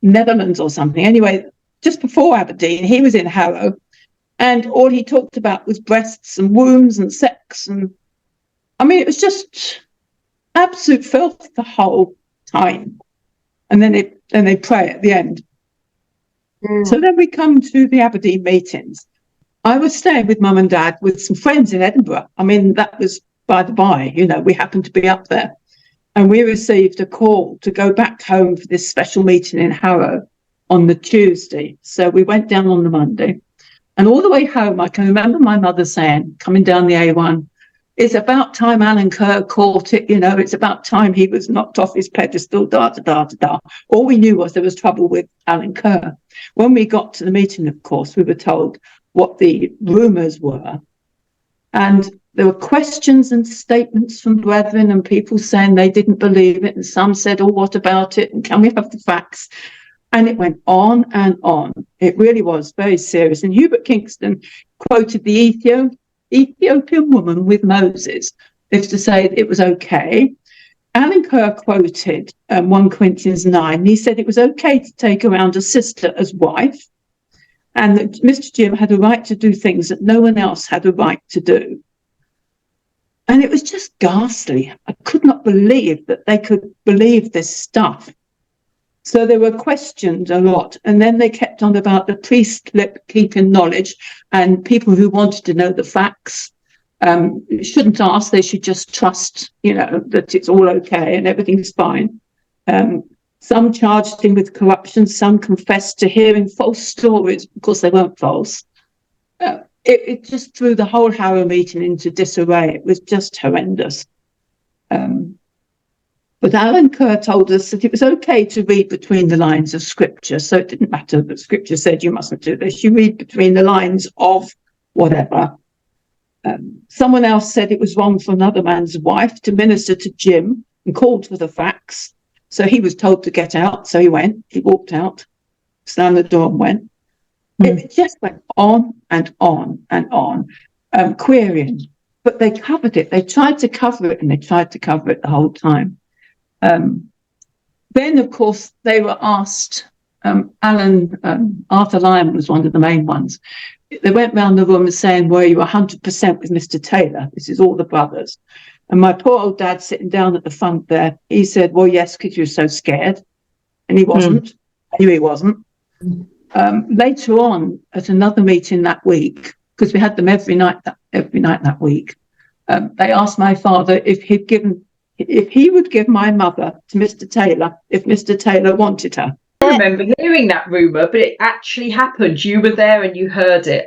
Netherlands or something. Anyway, just before Aberdeen, he was in Harrow, and all he talked about was breasts and wombs and sex, and I mean, it was just absolute filth the whole time. And then they pray at the end. So then we come to the Aberdeen meetings. I was staying with mum and dad with some friends in Edinburgh. I mean, that was by the by, we happened to be up there. And we received a call to go back home for this special meeting in Harrow on the Tuesday. So we went down on the Monday. And all the way home, I can remember my mother saying, coming down the A1, it's about time Alan Kerr caught it, it's about time he was knocked off his pedestal, da-da-da-da-da. All we knew was there was trouble with Alan Kerr. When we got to the meeting, of course, we were told what the rumours were. And there were questions and statements from brethren and people saying they didn't believe it. And some said, oh, what about it? And can we have the facts? And it went on and on. It really was very serious. And Hubert Kingston quoted the Ethiopian woman with Moses, is to say that it was okay. Alan Kerr quoted 1 Corinthians 9. He said it was okay to take around a sister as wife, and that Mr. Jim had a right to do things that no one else had a right to do. And it was just ghastly. I could not believe that they could believe this stuff. So they were questioned a lot. And then they kept on about the priest keeping knowledge and people who wanted to know the facts shouldn't ask. They should just trust, that it's all okay and everything's fine. Some charged him with corruption. Some confessed to hearing false stories because they weren't false. It just threw the whole Harrow meeting into disarray. It was just horrendous. But Alan Kerr told us that it was okay to read between the lines of Scripture. So it didn't matter that Scripture said you mustn't do this. You read between the lines of whatever. Someone else said it was wrong for another man's wife to minister to Jim and called for the facts. So he was told to get out. So he went. He walked out, slammed the door and went. It just went on and on and on, querying. But they covered it. They tried to cover it, and they tried to cover it the whole time. Then, of course, they were asked, Arthur Lyon was one of the main ones. They went round the room saying, were you 100% with Mr. Taylor? This is all the brothers. And my poor old dad sitting down at the front there, he said, well, yes, because you're so scared. And he wasn't. I knew he wasn't. Later on, at another meeting that week, because we had them every night that week, they asked my father if he would give my mother to Mr. Taylor if Mr. Taylor wanted her. I remember hearing that rumour, but it actually happened. You were there and you heard it.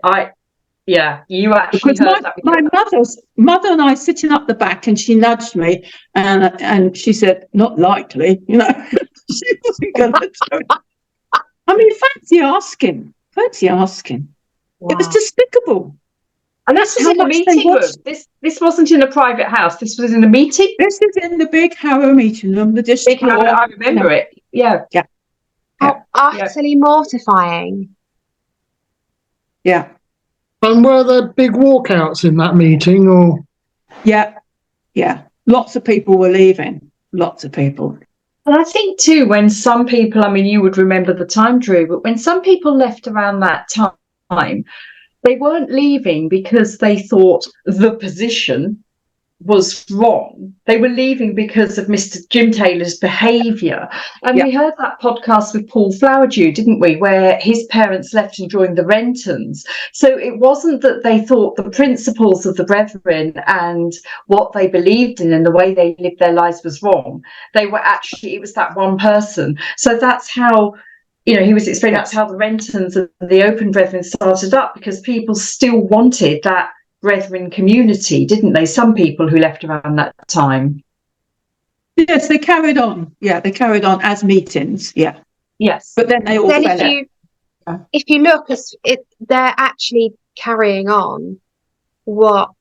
You actually because heard that. My mother and I sitting up the back, and she nudged me and she said, not likely, she wasn't going to do it. I mean, fancy asking. Wow. It was despicable. And that's just in a meeting room. This wasn't in a private house. This was in a meeting. This is in the big Harrow meeting room. The district. I remember it. Yeah. How utterly mortifying. Yeah. And were there big walkouts in that meeting, or? Yeah. Lots of people were leaving. Lots of people. And I think too, when some people, I mean, you would remember the time, Drue, but when some people left around that time, they weren't leaving because they thought the position was wrong. They were leaving because of Mr. Jim Taylor's behaviour. And we heard that podcast with Paul Flowerdew, didn't we, where his parents left and joined the Rentons. So it wasn't that they thought the principles of the Brethren and what they believed in and the way they lived their lives was wrong. They were actually, it was that one person. So that's how, you know, he was explaining that's how the Rentons and the Open Brethren started up, because people still wanted that Brethren community, didn't they? Some people who left around that time. Yes, they carried on. Yeah, they carried on as meetings. Yeah. Yes. But then they all fell out. If you look, they're actually carrying on what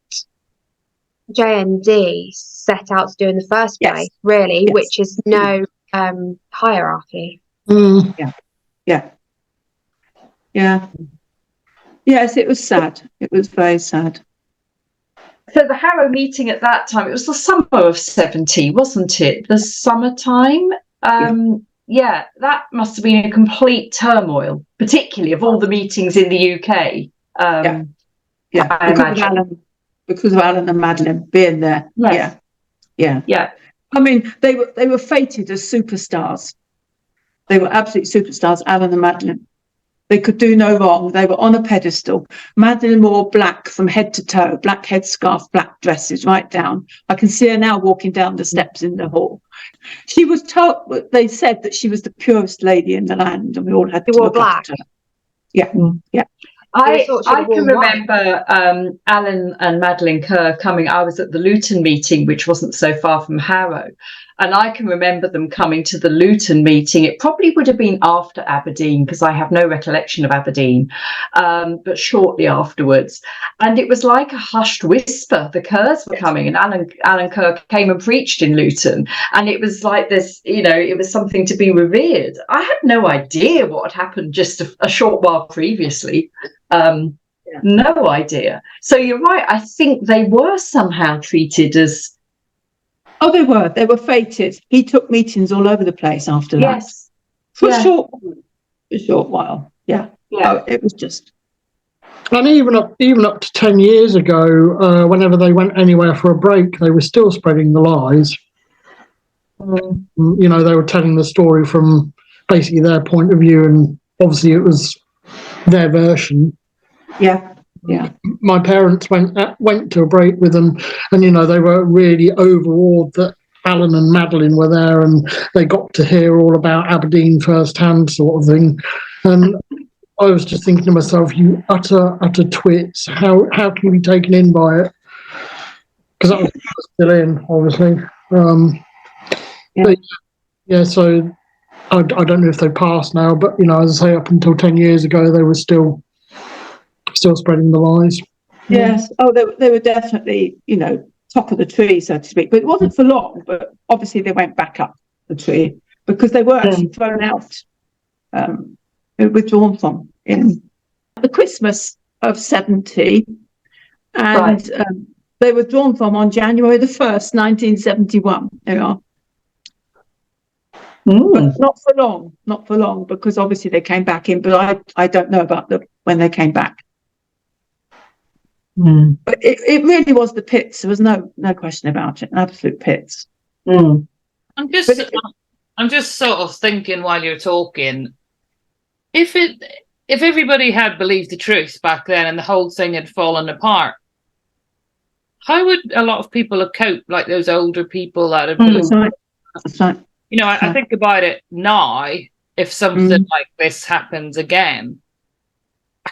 JND set out to do in the first place, really, which is no hierarchy. Yeah. Yes, it was sad. It was very sad. So the Harrow meeting at that time, it was the summer of 70, wasn't it? The summertime. Yeah, that must have been a complete turmoil, particularly of all the meetings in the UK. Because of Alan and Madeline being there. Yes. Yeah. I mean, they were fated as superstars. They were absolute superstars, Alan and Madeline. They could do no wrong. They were on a pedestal. Madeline wore black from head to toe, black headscarf, black dresses, right down. I can see her now walking down the steps in the hall. She was told, they said that she was the purest lady in the land, and we all had to look up to her. Yeah. I can remember Alan and Madeline Kerr coming. I was at the Luton meeting, which wasn't so far from Harrow. And I can remember them coming to the Luton meeting. It probably would have been after Aberdeen, because I have no recollection of Aberdeen, but shortly afterwards. And it was like a hushed whisper. The Kerrs were coming, and Alan Kerr came and preached in Luton. And it was like this, you know, it was something to be revered. I had no idea what had happened just a short while previously. No idea. So you're right. I think they were somehow treated as... Oh, they were. They were fated. He took meetings all over the place after that. Yes. For a short while. Yeah. Oh, it was just... And even up to 10 years ago, whenever they went anywhere for a break, they were still spreading the lies. You know, they were telling the story from basically their point of view, and obviously it was their version. Yeah. My parents went to a break with them, and you know, they were really overawed that Alan and Madeline were there, and they got to hear all about Aberdeen firsthand, sort of thing. And I was just thinking to myself, you utter twits, how can you be taken in by it? Because I was still in, obviously. So I don't know if they passed now, but you know, as I say, up until 10 years ago, they were still spreading the lies. Yes. Oh, they were definitely, you know, top of the tree, so to speak. But it wasn't for long. But obviously, they went back up the tree because they were actually thrown out, withdrawn from in the Christmas of 70, and they were withdrawn from on January the 1st, 1971. There you are. But not for long, because obviously they came back in. But I don't know about when they came back. But it really was the pits. There was no question about it. Absolute pits. I'm just sort of thinking while you're talking, if everybody had believed the truth back then and the whole thing had fallen apart, how would a lot of people have coped, like those older people that have believed? That's right. You know, I think about it now. If something like this happens again,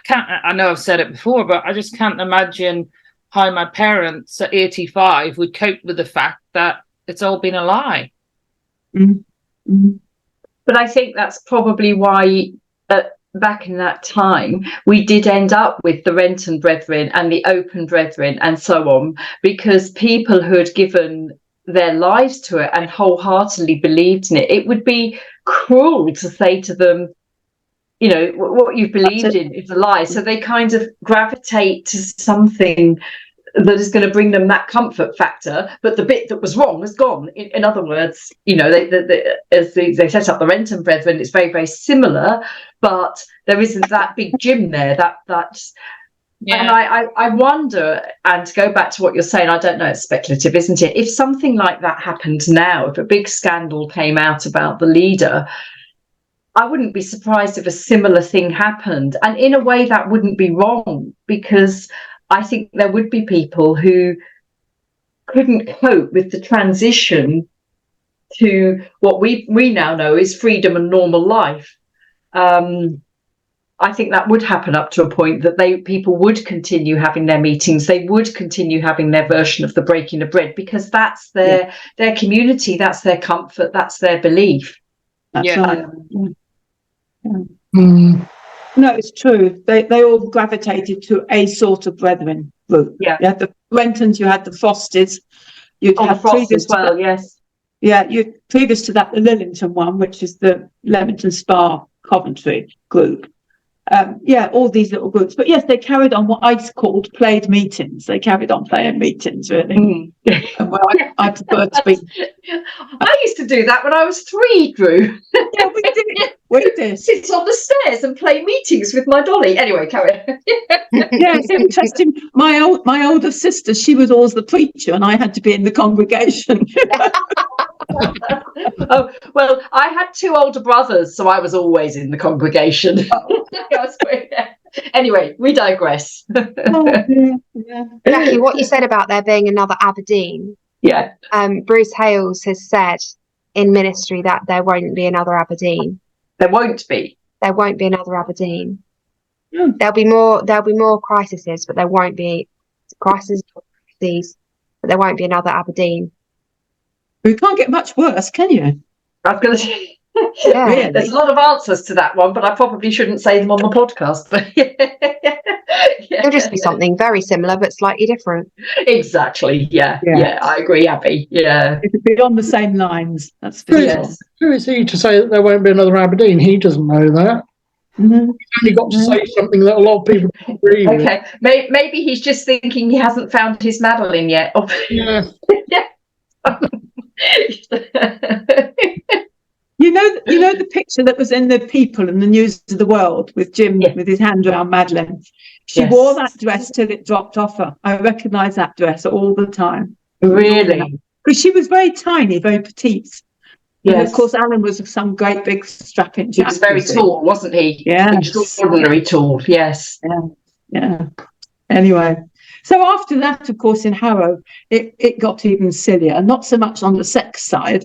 I know I've said it before, but I just can't imagine how my parents at 85 would cope with the fact that it's all been a lie. But I think that's probably why back in that time we did end up with the Renton Brethren and the Open Brethren and so on, because people who had given their lives to it and wholeheartedly believed in it. It would be cruel to say to them, you know, what you've believed in is a lie. So they kind of gravitate to something that is going to bring them that comfort factor, but the bit that was wrong has gone. In other words, you know, as they set up the Renton Brethren, it's very, very similar, but there isn't that big gym there. That's yeah. And I wonder, and to go back to what you're saying, I don't know, it's speculative, isn't it? If something like that happened now, if a big scandal came out about the leader, I wouldn't be surprised if a similar thing happened. And in a way, that wouldn't be wrong, because I think there would be people who couldn't cope with the transition to what we now know is freedom and normal life. I think that would happen up to a point that people would continue having their meetings. They would continue having their version of the breaking of bread, because that's their community, that's their comfort, that's their belief. That's right. No, it's true. They all gravitated to a sort of brethren group. Yeah. You had the Rentons, you had the Frosties, you'd have Frost as well, yes. Yeah, you previous to that the Lillington one, which is the Leamington Spa Coventry group. All these little groups. But yes, they carried on what I called played meetings. They carried on playing meetings, really. Well, I prefer to be. I used to do that when I was 3, Drue. Yeah, we did. We did. Sit on the stairs and play meetings with my dolly. Anyway, carry on. Yeah, it's interesting. My older sister, she was always the preacher, and I had to be in the congregation. Oh, well, I had 2 older brothers, so I was always in the congregation. Anyway, we digress. Jackie, what you said about there being another Aberdeen. Yeah. Bruce Hales has said in ministry that there won't be another Aberdeen. There won't be. There won't be another Aberdeen. There'll be more crises, but there won't be crises, but there won't be another Aberdeen. You can't get much worse, can you? I was going to say, really? There's a lot of answers to that one, but I probably shouldn't say them on the podcast. But it'll just be something very similar but slightly different. Exactly. Yeah. I agree, Abby. Yeah, it'll be on the same lines. That's for sure. Who is he to say that there won't be another Aberdeen? He doesn't know that. Mm-hmm. He's only got to say something that a lot of people agree with. Okay, maybe he's just thinking he hasn't found his Madeline yet. Yeah. You know the picture that was in the People and the News of the World with Jim with his hand around Madeline. She wore that dress till it dropped off her. I recognise that dress all the time. Really? Because she was very tiny, very petite. Yes. And of course, Alan was some great big strapping He was very tall, wasn't he? Yeah. Extraordinary tall, yes. Yeah. Anyway. So after that, of course, in Harrow, it got even sillier. Not so much on the sex side,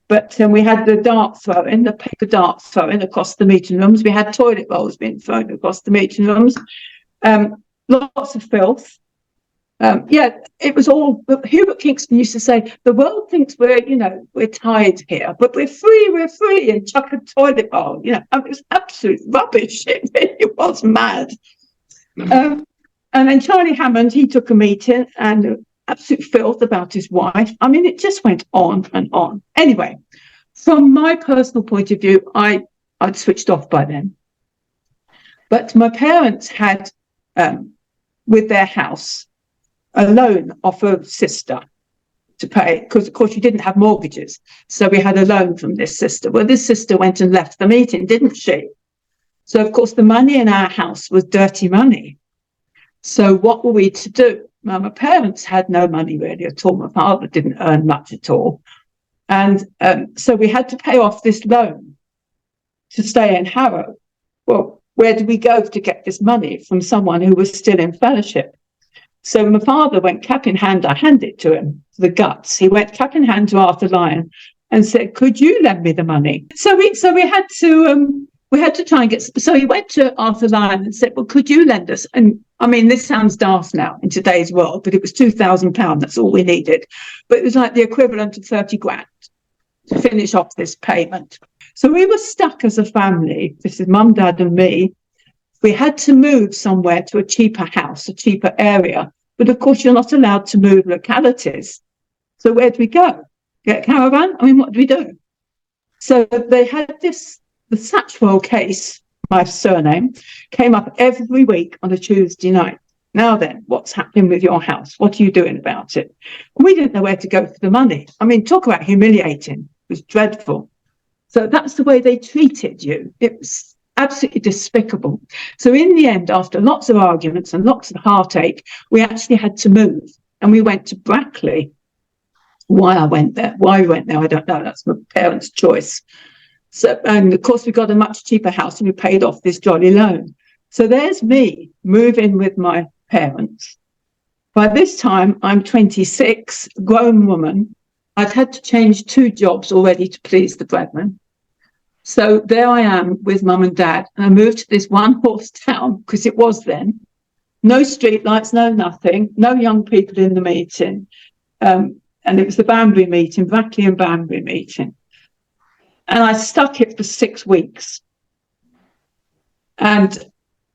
but we had the dart throwing, the paper dart throwing across the meeting rooms. We had toilet rolls being thrown across the meeting rooms. Lots of filth. It was all. Hubert Kingston used to say, "The world thinks we're tied here, but we're free, and chuck a toilet roll." It was absolute rubbish. It really was mad. And then Charlie Hammond, he took a meeting and absolute filth about his wife. I mean, it just went on and on. Anyway, from my personal point of view, I'd switched off by then. But my parents had, with their house, a loan off a sister to pay, because, of course, you didn't have mortgages. So we had a loan from this sister. Well, this sister went and left the meeting, didn't she? So, of course, the money in our house was dirty money. So what were we to do? Well, my parents had no money really at all. My father didn't earn much at all. And so we had to pay off this loan to stay in Harrow. Well, where did we go to get this money? From someone who was still in fellowship. So my father went cap in hand. I handed it to him, the guts. He went cap in hand to Arthur Lyon and said, "Could you lend me the money?" So we had to try and get. So he went to Arthur Lyon and said, "Well, could you lend us?" And I mean, this sounds daft now in today's world, but it was £2,000. That's all we needed. But it was like the equivalent of 30 grand to finish off this payment. So we were stuck as a family. This is Mum, Dad, and me. We had to move somewhere to a cheaper house, a cheaper area. But of course, you're not allowed to move localities. So where do we go? Get a caravan? I mean, what do we do? So they had this, the Satchwell case, my surname, came up every week on a Tuesday night. Now then, what's happening with your house? What are you doing about it? And we didn't know where to go for the money. I mean, talk about humiliating. It was dreadful. So that's the way they treated you. It was absolutely despicable. So in the end, after lots of arguments and lots of heartache, we actually had to move. And we went to Brackley. Why we went there, I don't know. That's my parents' choice. So, and of course, we got a much cheaper house and we paid off this jolly loan. So there's me moving with my parents. By this time, I'm 26, grown woman. I'd had to change 2 jobs already to please the brethren. So there I am with mum and dad. And I moved to this one-horse town, because it was then. No street lights, no nothing, no young people in the meeting. And it was the Banbury meeting, Brackley and Banbury meeting. And I stuck it for 6 weeks. And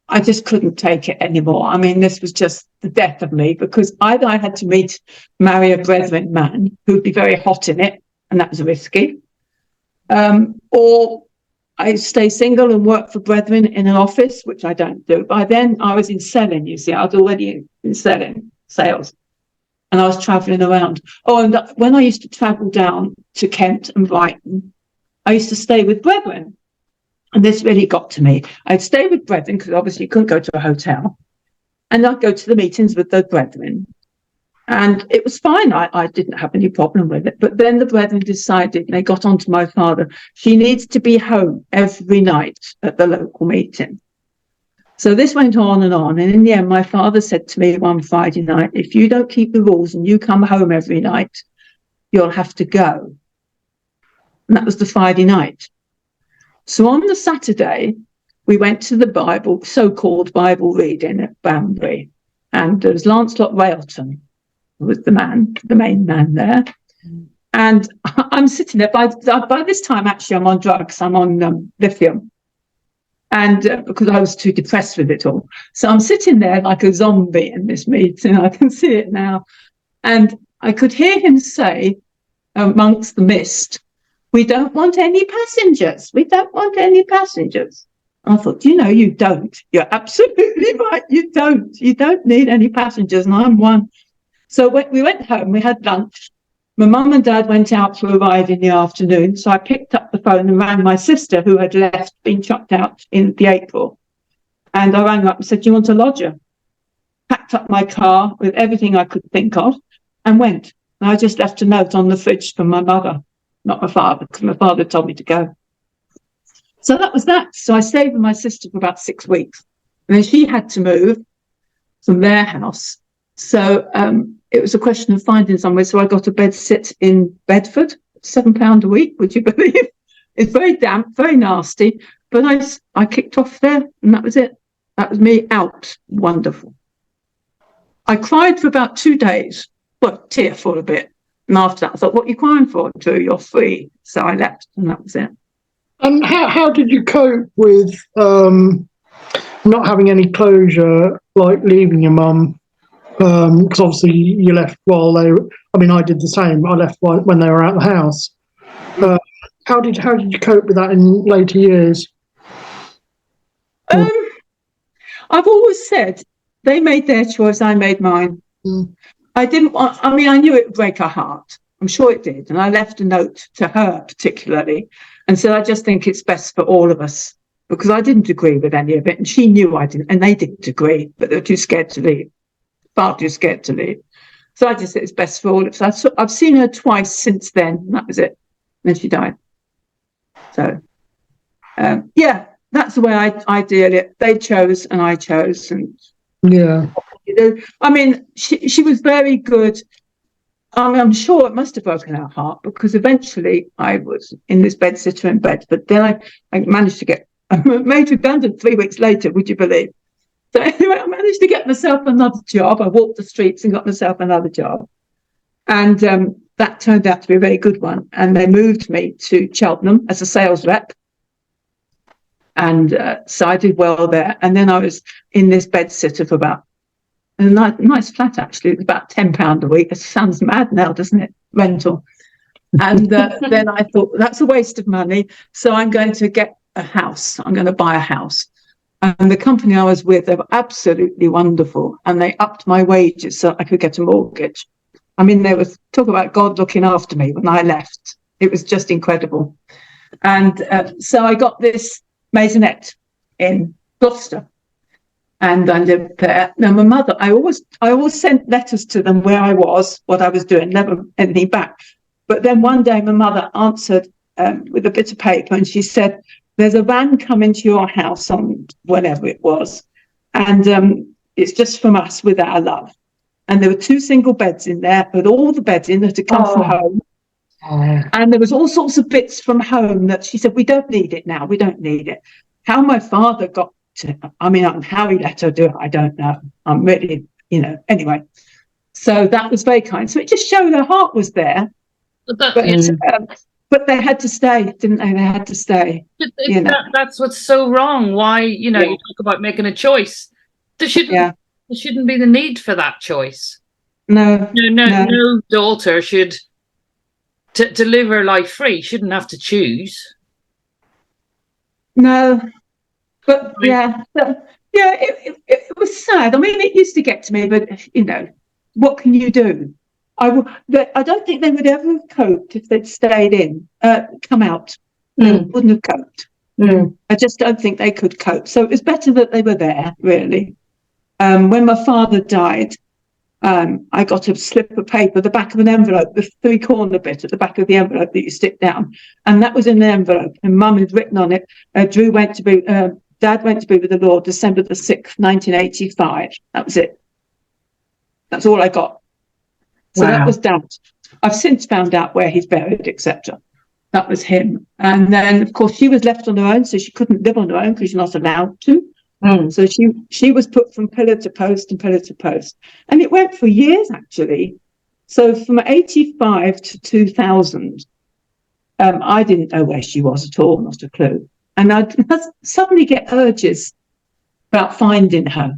I just couldn't take it anymore. I mean, this was just the death of me, because either I had to marry a brethren man who'd be very hot in it, and that was risky, or I stay single and work for brethren in an office, which I don't do. By then, I was in selling, you see. I was already in selling, sales. And I was travelling around. Oh, and when I used to travel down to Kent and Brighton, I used to stay with brethren. And this really got to me. I'd stay with brethren because obviously you couldn't go to a hotel. And I'd go to the meetings with the brethren. And it was fine. I didn't have any problem with it. But then the brethren decided, and they got on to my father, she needs to be home every night at the local meeting. So this went on. And in the end, my father said to me one Friday night, if you don't keep the rules and you come home every night, you'll have to go. And that was the Friday night. So on the Saturday, we went to the so-called Bible reading at Banbury. And there was Lancelot Railton, who was the main man there. And I'm sitting there. By this time, actually, I'm on drugs. I'm on lithium. And because I was too depressed with it all. So I'm sitting there like a zombie in this meeting. I can see it now. And I could hear him say, amongst the mist, we don't want any passengers. We don't want any passengers. I thought, you don't. You're absolutely right. You don't. You don't need any passengers. And I'm one. So when we went home, we had lunch. My mum and dad went out for a ride in the afternoon. So I picked up the phone and rang my sister, who had been chucked out in the April. And I rang up and said, do you want a lodger? Packed up my car with everything I could think of and went. And I just left a note on the fridge for my mother, not my father, because my father told me to go. So that was that. So I stayed with my sister for about 6 weeks. And then she had to move from their house. So it was a question of finding somewhere. So I got a bed sit in Bedford, £7 a week, would you believe? It's very damp, very nasty. But I kicked off there and that was it. That was me out. Wonderful. I cried for about 2 days, well, tearful a bit. And after that, I thought, what are you crying for, Drue? You're free. So I left and that was it. And how did you cope with not having any closure, like leaving your mum? Because obviously you left while I did the same. I left when they were out of the house. How did you cope with that in later years? I've always said they made their choice, I made mine. I knew it would break her heart. I'm sure it did. And I left a note to her particularly and said, I just think it's best for all of us, because I didn't agree with any of it. And she knew I didn't, and they didn't agree, but they were too scared to leave. Far too scared to leave. So I just said it's best for all of us. I've seen her twice since then. And that was it. And then she died. So, that's the way I deal it. They chose and I chose. And yeah, I mean, she was very good. I'm sure it must have broken her heart, because eventually I was in this bedsitter in bed. But then I managed to get made redundant 3 weeks later, would you believe? So anyway, I managed to get myself another job. I walked the streets and got myself another job. And that turned out to be a very good one. And they moved me to Cheltenham as a sales rep. And so I did well there. And then I was in this bedsitter for about a nice flat, actually. It was about £10 a week. It sounds mad now, doesn't it? Rental. And then I thought, that's a waste of money. So I'm going to get a house. I'm going to buy a house. And the company I was with, they were absolutely wonderful. And they upped my wages so I could get a mortgage. I mean, there was talk about God looking after me when I left. It was just incredible. And so I got this maisonette in Gloucester. And I lived there. Now, my mother, I always sent letters to them where I was, what I was doing, never anything back. But then one day my mother answered with a bit of paper, and she said, there's a van coming to your house on whatever it was. And it's just from us with our love. And there were 2 single beds in there, with all the beds in that had come from home. And there was all sorts of bits from home that she said, we don't need it now. We don't need it. How my father got to, how he let her do it, I don't know. I'm really, anyway. So that was very kind. So it just showed her heart was there. But they had to stay, didn't they? They had to stay. That's what's so wrong. Why, you talk about making a choice. There shouldn't be the need for that choice. No daughter should, to live her life free, shouldn't have to choose. No, but it was sad. I mean, it used to get to me, but what can you do? I don't think they would ever have coped if they'd stayed in, come out. They wouldn't have coped. I just don't think they could cope. So it was better that they were there, really. When my father died, I got a slip of paper, the back of an envelope, the 3-corner bit at the back of the envelope that you stick down. And that was in the envelope. And Mum had written on it, Dad went to be with the Lord December the 6th, 1985. That was it. That's all I got. So that was that. I've since found out where he's buried, etc. That was him. And then, of course, she was left on her own, so she couldn't live on her own because you're not allowed to. So she was put from pillar to post and pillar to post. And it went for years, actually. So from 85 to 2000, I didn't know where she was at all, not a clue. And I'd suddenly get urges about finding her.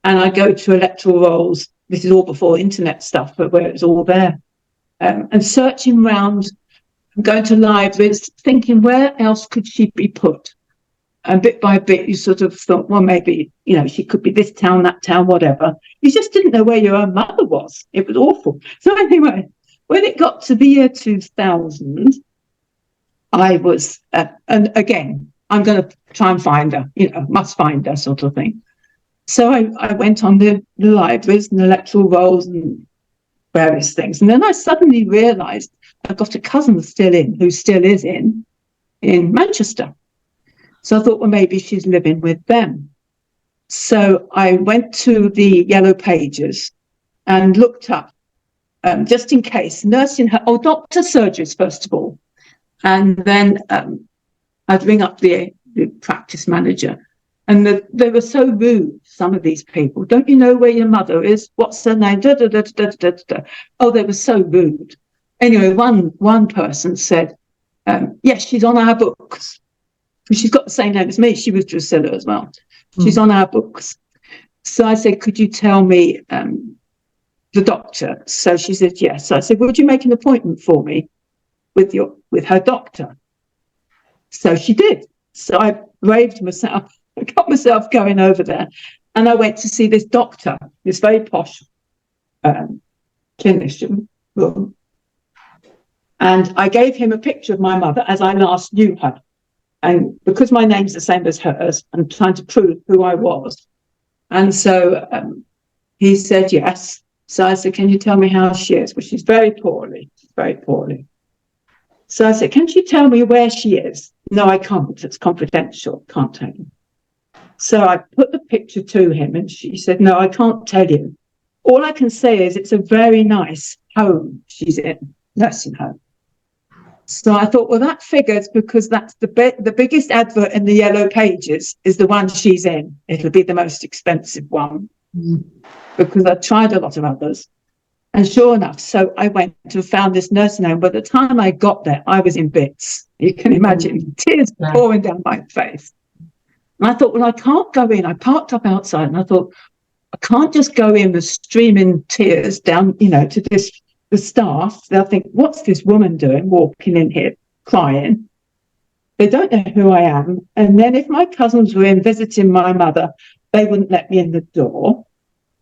And I go to electoral rolls. This is all before internet stuff, but where it's all there. And searching around, going to libraries, thinking where else could she be put? And bit by bit, you sort of thought, well, maybe, she could be this town, that town, whatever. You just didn't know where your own mother was. It was awful. So anyway, when it got to the year 2000, I was, and again, I'm going to try and find her, must find her sort of thing. So I went on the libraries and electoral rolls and various things. And then I suddenly realised I've got a cousin who still is in Manchester. So I thought, well, maybe she's living with them. So I went to the Yellow Pages and looked up, just in case, nursing her, doctor surgeries, first of all. And then I'd ring up the practice manager. And they were so rude, some of these people. Don't you know where your mother is? What's her name? Da, da, da, da, da, da. Oh, they were so rude. Anyway, one person said, yes, she's on our books. She's got the same name as me. She was Drusilla as well. She's on our books. So I said, could you tell me the doctor? So she said, yes. So I said, would you make an appointment for me with her doctor? So she did. So I braved myself. I got myself going over there. And I went to see this doctor, this very posh clinician. And I gave him a picture of my mother as I last knew her. And because my name's the same as hers, I'm trying to prove who I was. And so he said yes. So I said, can you tell me how she is? Well, she's very poorly. So I said, can you tell me where she is? No, I can't. It's confidential. Can't tell you. So I put the picture to him and she said, no, I can't tell you. All I can say is it's a very nice home she's in, nursing home. So I thought, well, that figures because that's the biggest advert in the Yellow Pages is the one she's in. It'll be the most expensive one because I tried a lot of others. And sure enough, so I went and found this nursing home. By the time I got there, I was in bits. You can imagine tears pouring down my face. And I thought, well, I can't go in. I parked up outside and I thought, I can't just go in with streaming tears down, to this the staff, they'll think, what's this woman doing walking in here crying? They don't know who I am. And then if my cousins were in visiting my mother, they wouldn't let me in the door.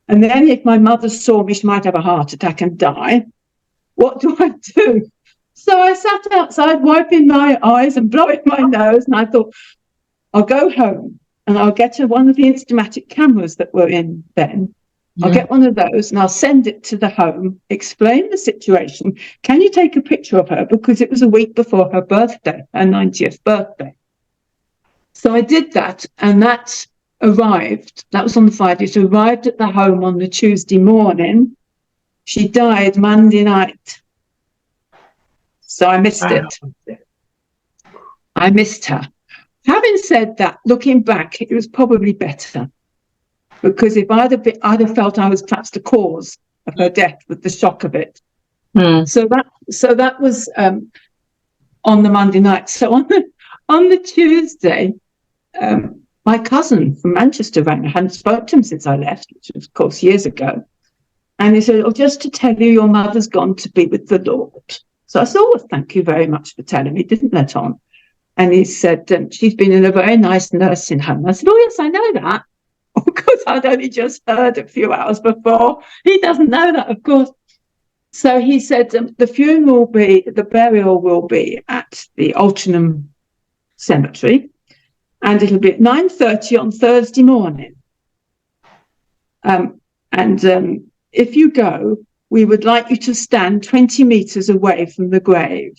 And then if my mother saw me, she might have a heart attack and die. What do I do? So I sat outside wiping my eyes and blowing my nose, and I thought, I'll go home and I'll get one of the Instamatic cameras that were in then. I'll get one of those and I'll send it to the home, explain the situation. Can you take a picture of her? Because it was a week before her birthday, her 90th birthday. So I did that, and that arrived. That was on the Friday. It arrived at the home on the Tuesday morning. She died Monday night. So I missed it. I missed her. Having said that, looking back, it was probably better, because if I'd have felt I was perhaps the cause of her death with the shock of it. So that was on the Monday night. So on the Tuesday, my cousin from Manchester rang. I hadn't spoken to him since I left, which was, of course, years ago. And he said, "Oh, just to tell you, your mother's gone to be with the Lord." So I said, "Oh, well, thank you very much for telling me." Didn't let on. And he said, "She's been in a very nice nursing home." I said, "Oh, yes, I know that." Because I'd only just heard a few hours before. He doesn't know that, of course. So he said, the burial will be at the Altrincham Cemetery, and it'll be at 9:30 on Thursday morning. If you go, we would like you to stand 20 metres away from the grave.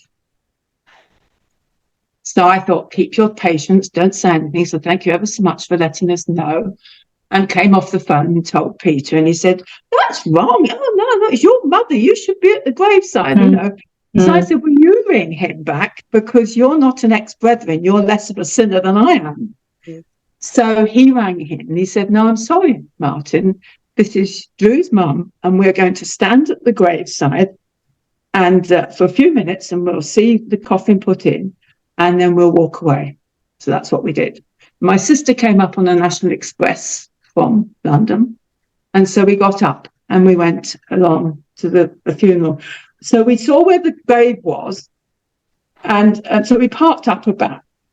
So I thought, keep your patience, don't say anything. So thank you ever so much for letting us know. And came off the phone and told Peter, and he said, "That's wrong. Oh, no, it's your mother. You should be at the graveside, you know." So I said, "Will you ring him back? Because you're not an ex-brethren. You're less of a sinner than I am." So he rang him, and he said, "No, I'm sorry, Martin. This is Drue's mum, and we're going to stand at the graveside and for a few minutes, and we'll see the coffin put in, and then we'll walk away." So that's what we did. My sister came up on a National Express from London, and so we got up and we went along to the funeral. So we saw where the grave was, and so we parked up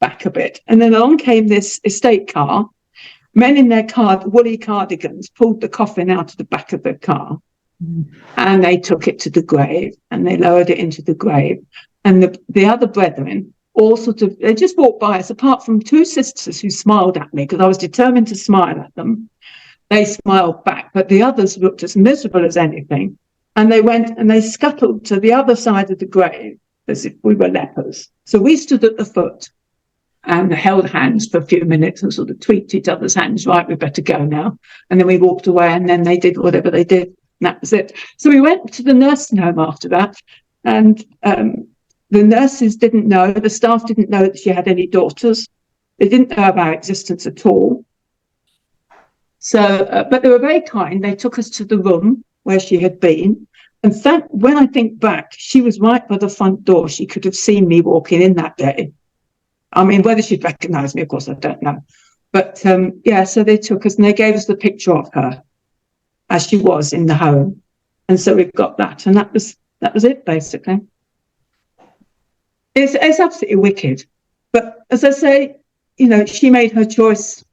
back a bit, and then along came this estate car. Men in their woolly cardigans pulled the coffin out of the back of the car, and they took it to the grave, and they lowered it into the grave. And the other brethren all they just walked by us, apart from two sisters who smiled at me because I was determined to smile at them. They smiled back, but the others looked as miserable as anything. And they went and they scuttled to the other side of the grave as if we were lepers. So we stood at the foot and held hands for a few minutes and sort of tweaked each other's hands. Right, we better go now. And then we walked away, and then they did whatever they did. And that was it. So we went to the nursing home after that, and the nurses didn't know, the staff didn't know that she had any daughters. They didn't know of our existence at all. So, but they were very kind. They took us to the room where she had been. And when I think back, she was right by the front door. She could have seen me walking in that day. I mean, whether she'd recognise me, of course, I don't know. But so they took us and they gave us the picture of her as she was in the home. And so we've got that. And that was it, basically. It's absolutely wicked. But as I say, she made her choice.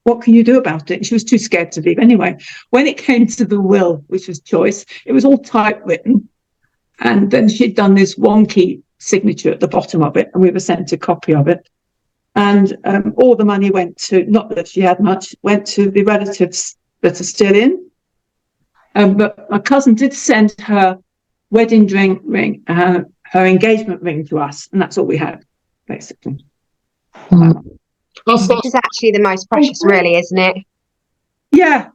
What can you do about it? She was too scared to leave anyway. When it came to the will, which was choice, it was all typewritten. And then she'd done this wonky signature at the bottom of it, and we were sent a copy of it. And all the money went to, not that she had much, went to the relatives that are still in. But my cousin did send her wedding ring, her engagement ring to us, and that's all we had, basically. Which is actually the most precious, really, isn't it? Yeah.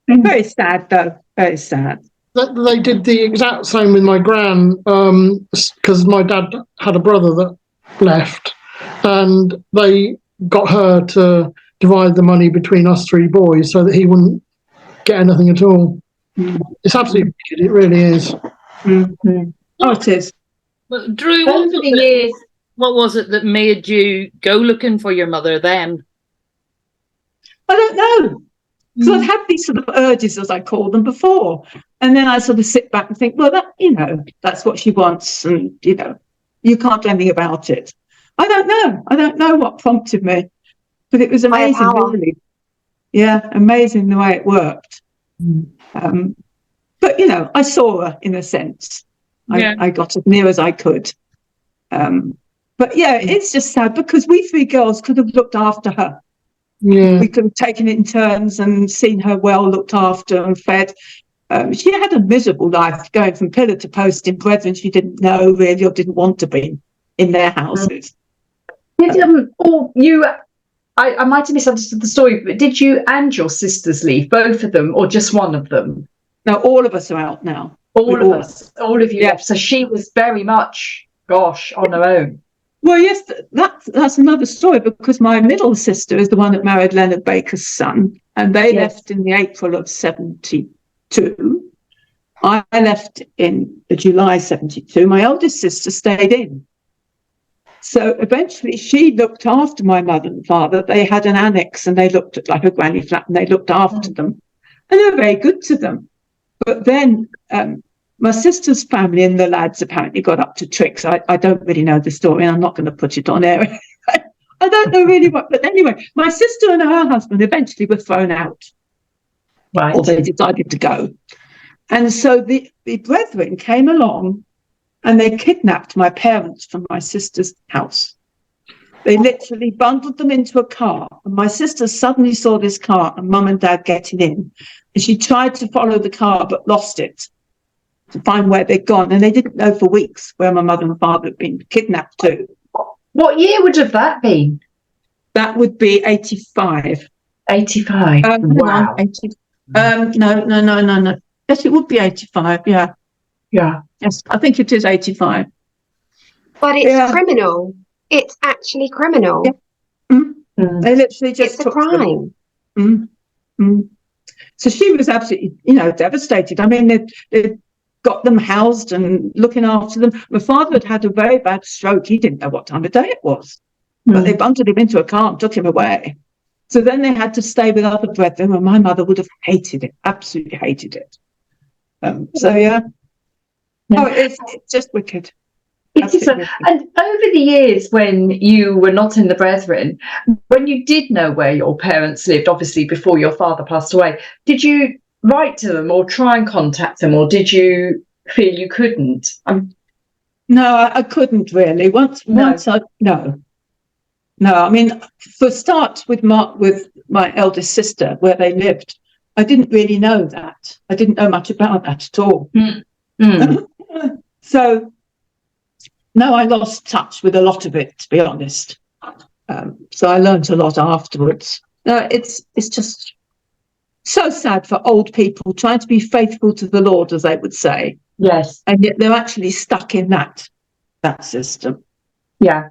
Very sad, though. Very sad. They did the exact same with my gran, because my dad had a brother that left, and they got her to divide the money between us three boys so that he wouldn't get anything at all. It's absolutely wicked, it really is. Oh, it is. But Drue, years. What was it that made you go looking for your mother then? I don't know. So I've had these sort of urges, as I call them, before. And then I sort of sit back and think, well, that's what she wants. And, you can't do anything about it. I don't know. I don't know what prompted me. But it was amazing, really. Yeah, amazing the way it worked. But, I saw her in a sense. I got as near as I could. But, yeah, it's just sad because we three girls could have looked after her. Yeah. We could have taken it in turns and seen her well looked after and fed. She had a miserable life going from pillar to post in brethren she didn't know really or didn't want to be in their houses. I might have misunderstood the story, but did you and your sisters leave, both of them, or just one of them? No, all of us are out now. All of you left. So she was very much, on her own. Well, yes, that's another story because my middle sister is the one that married Leonard Baker's son, and they left in the April of 72. I left in the July 72. My eldest sister stayed in. So eventually she looked after my mother and father. They had an annex and they looked at like a granny flat and they looked after them. And they were very good to them. But then my sister's family and the lads apparently got up to tricks. I don't really know the story and I'm not going to put it on air. I don't know really what, but anyway, my sister and her husband eventually were thrown out. Right. Or they decided to go. And so the brethren came along and they kidnapped my parents from my sister's house. They literally bundled them into a car. And my sister suddenly saw this car and mum and dad getting in. And she tried to follow the car but lost it to find where they'd gone. And they didn't know for weeks where my mother and father had been kidnapped to. What year would have that been? That would be 85. 85. Wow. No. Yes, it would be 85, yeah. Yeah. Yes, I think it is 85. But it's criminal. It's actually criminal. Yeah. They literally just it's a crime. So she was absolutely, devastated. I mean, they got them housed and looking after them. My father had a very bad stroke. He didn't know what time of day it was. But they bundled him into a car and took him away. So then they had to stay with other brethren, and my mother would have hated it, absolutely hated it. So, yeah. Oh, it's just wicked. It is. And over the years when you were not in the brethren, when you did know where your parents lived, obviously before your father passed away, did you write to them or try and contact them, or did you feel you couldn't? No, I couldn't really. No, I mean, for a start with my eldest sister, where they lived, I didn't really know that. I didn't know much about that at all. So, no, I lost touch with a lot of it, to be honest. So I learned a lot afterwards. No, it's just so sad for old people trying to be faithful to the Lord, as they would say. Yes. And yet they're actually stuck in that system. Yeah.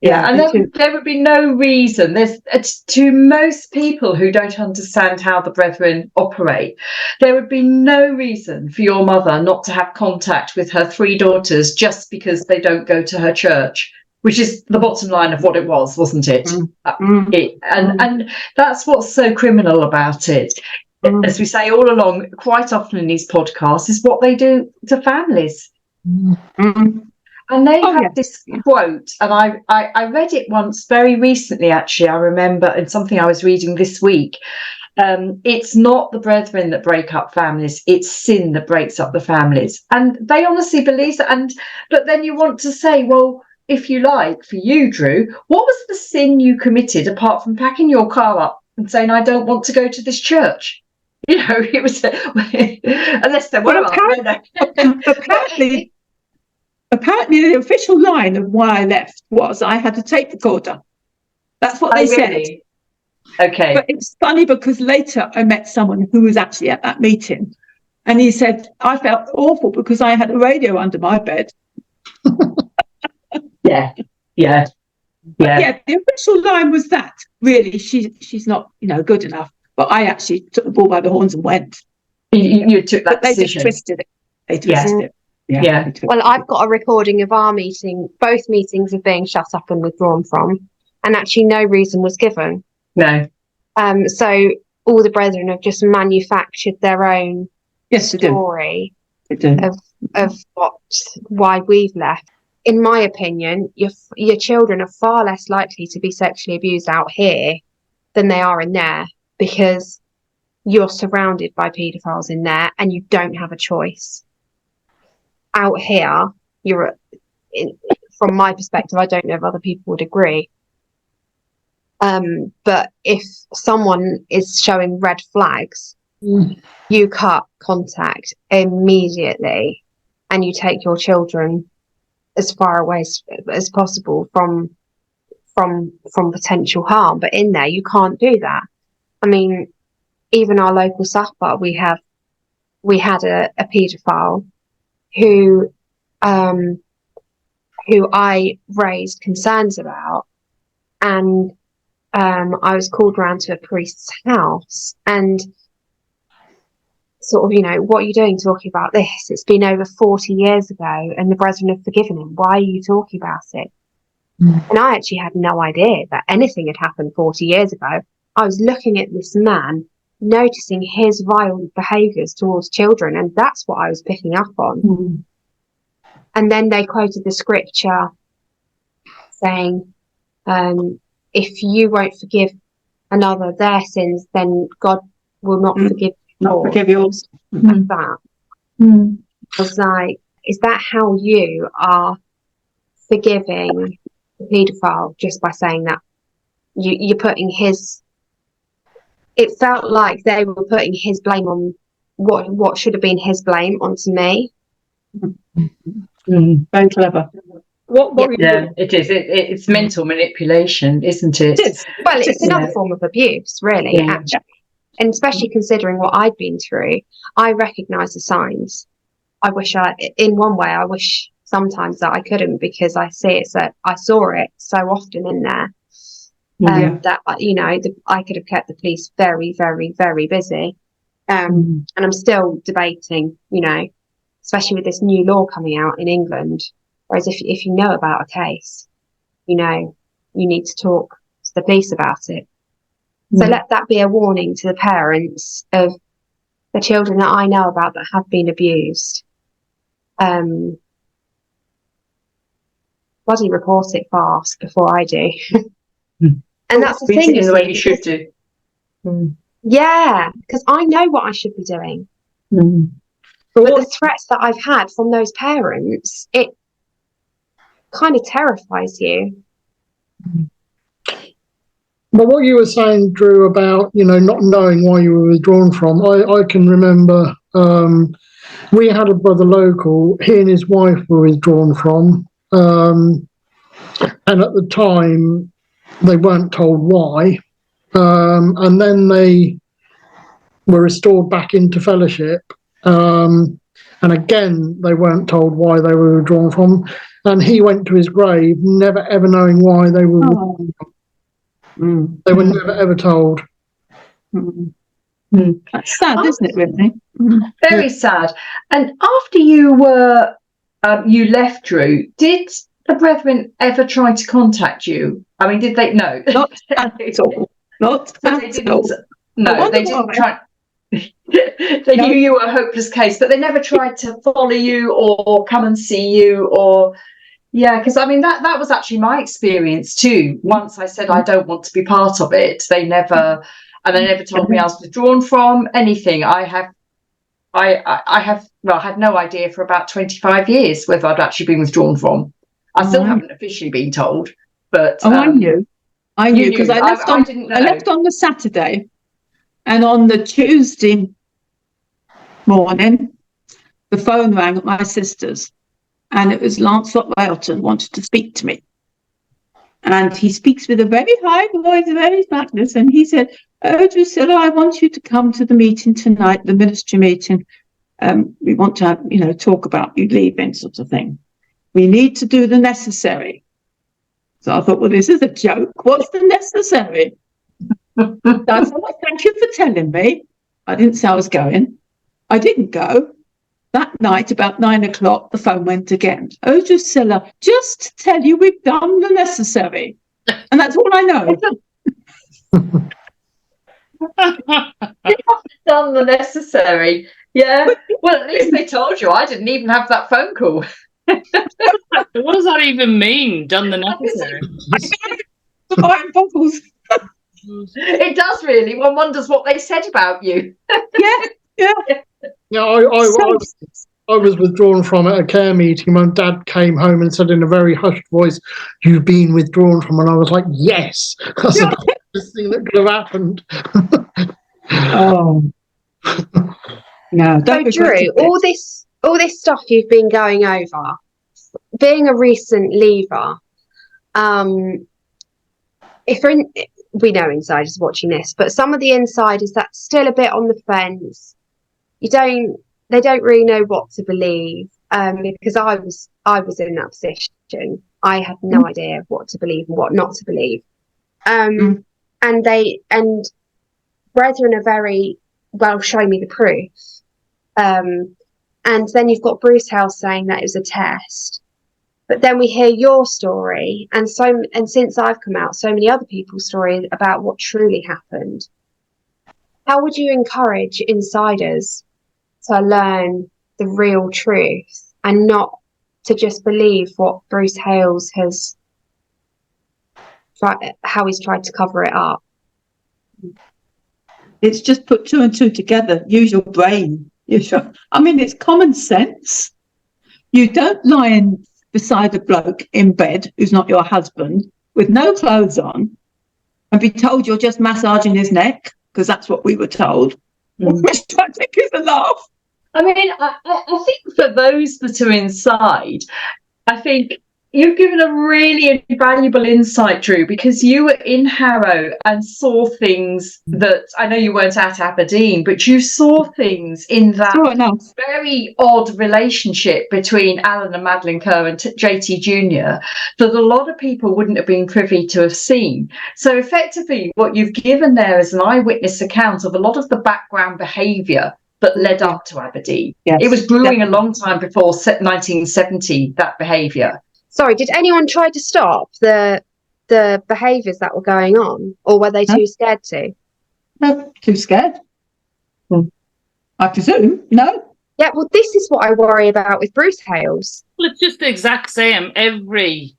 Yeah, and there would be no reason. To most people who don't understand how the brethren operate, there would be no reason for your mother not to have contact with her 3 daughters just because they don't go to her church, which is the bottom line of what it was, wasn't it? And that's what's so criminal about it. As we say all along, quite often in these podcasts, is what they do to families. And they have this quote, and I read it once very recently, actually, I remember, in something I was reading this week. It's not the brethren that break up families, it's sin that breaks up the families. And they honestly believe that. But then you want to say, well, if you like, for you, Drue, what was the sin you committed apart from packing your car up and saying, I don't want to go to this church? It was, unless there were. Apparently, the official line of why I left was I had a tape recorder. That's what they said. Okay. But it's funny because later I met someone who was actually at that meeting, and he said, I felt awful because I had a radio under my bed. Yeah. But yeah, the official line was that, really, she's not, good enough. But I actually took the bull by the horns and went. You took that decision. They just twisted it. They twisted it. Yeah. Well, I've got a recording of our meeting, both meetings of being shut up and withdrawn from, and actually no reason was given. No. So all the brethren have just manufactured their own story of why we've left. In my opinion, your children are far less likely to be sexually abused out here than they are in there, because you're surrounded by paedophiles in there and you don't have a choice. Out here, from my perspective, I don't know if other people would agree, but if someone is showing red flags, you cut contact immediately and you take your children as far away as possible from potential harm. But in there, you can't do that. I mean, even our local supper, we had a paedophile who I raised concerns about, and I was called round to a priest's house and sort of, what are you doing talking about this? It's been over 40 years ago and the brethren have forgiven him. Why are you talking about it? And I actually had no idea that anything had happened 40 years ago. I was looking at this man, noticing his violent behaviours towards children, and that's what I was picking up on. And then they quoted the scripture saying, if you won't forgive another their sins, then God will not forgive yours. Like that. I was like, is that how you are forgiving the paedophile, just by saying that? You're putting his... It felt like they were putting his blame on what should have been his blame onto me. Very clever. It is. It's mental manipulation, isn't it? Well, it's another form of abuse, really, actually. And especially considering what I'd been through, I recognise the signs. I wish sometimes that I couldn't, because I saw it so often in there. That I could have kept the police very, very, very busy. And I'm still debating, especially with this new law coming out in England. Whereas if you know about a case, you need to talk to the police about it. So let that be a warning to the parents of the children that I know about that have been abused. Bloody report it fast before I do. And that's the thing, is the way you should do. Yeah, because I know what I should be doing. But the threats that I've had from those parents, it kind of terrifies you. But what you were saying, Drue, about not knowing why you were withdrawn from, I can remember we had a brother local. He and his wife were withdrawn from, and at the time they weren't told why, and then they were restored back into fellowship, and again they weren't told why they were withdrawn from, and he went to his grave never ever knowing why they were withdrawn from. They were never ever told. That's sad, isn't it, really? Very sad. And after you left, Drue, did the brethren ever try to contact you? I mean, did they? No. Not at all. Not at all. No, they didn't try. They knew you were a hopeless case, but they never tried to follow you or come and see you, or... Yeah, because I mean that was actually my experience too. Once I said I don't want to be part of it, they never told me I was withdrawn from anything. I had no idea for about 25 years whether I'd actually been withdrawn from. I still haven't officially been told, but I knew because I left on the Saturday, and on the Tuesday morning the phone rang at my sister's. And it was Lancelot Railton wanted to speak to me. And he speaks with a very high voice, very madness. And he said, "Oh, Drusilla, I want you to come to the meeting tonight, the ministry meeting. We want to have, talk about you leaving, sort of thing. We need to do the necessary." So I thought, well, this is a joke. What's the necessary? So I said, well, thank you for telling me. I didn't say I was going. I didn't go. That night, about 9 o'clock, the phone went again. "Oh, Drusilla, just to tell you we've done the necessary." And that's all I know. Done the necessary. Yeah. Well, at least they told you. I didn't even have that phone call. What does that even mean? Done the necessary. Buying bottles. It does really. One wonders what they said about you. Yeah. I was withdrawn from at a care meeting. My dad came home and said in a very hushed voice, "You've been withdrawn from," and I was like, "Yes, that's the best thing that could have happened." Oh. No, So Drue, all this stuff you've been going over, being a recent leaver, we know insiders watching this, but some of the insiders that's still a bit on the fence. They don't really know what to believe. Because I was in that position. I had no idea what to believe and what not to believe. And brethren are very well, show me the proof. And then you've got Bruce Hale saying that it was a test. But then we hear your story, and since I've come out, so many other people's stories about what truly happened. How would you encourage insiders to learn the real truth and not to just believe what Bruce Hales has how he's tried to cover it up? It's just put two and two together. Use your brain. I mean, it's common sense. You don't lie beside a bloke in bed who's not your husband with no clothes on and be told you're just massaging his neck, because that's what we were told. Which I think is a laugh. I mean, I think for those that are inside, I think you've given a really invaluable insight, Drue, because you were in Harrow and saw things that, I know you weren't at Aberdeen, but you saw things in that very odd relationship between Alan and Madeline Kerr and JT Jr. that a lot of people wouldn't have been privy to have seen. So effectively, what you've given there is an eyewitness account of a lot of the background behaviour that led up to Aberdeen. Yes, it was brewing a long time before 1970, that behaviour. Sorry, did anyone try to stop the behaviours that were going on, or were they too scared to? No, too scared. I presume, no. Yeah, well, this is what I worry about with Bruce Hales. Well, it's just the exact same. Every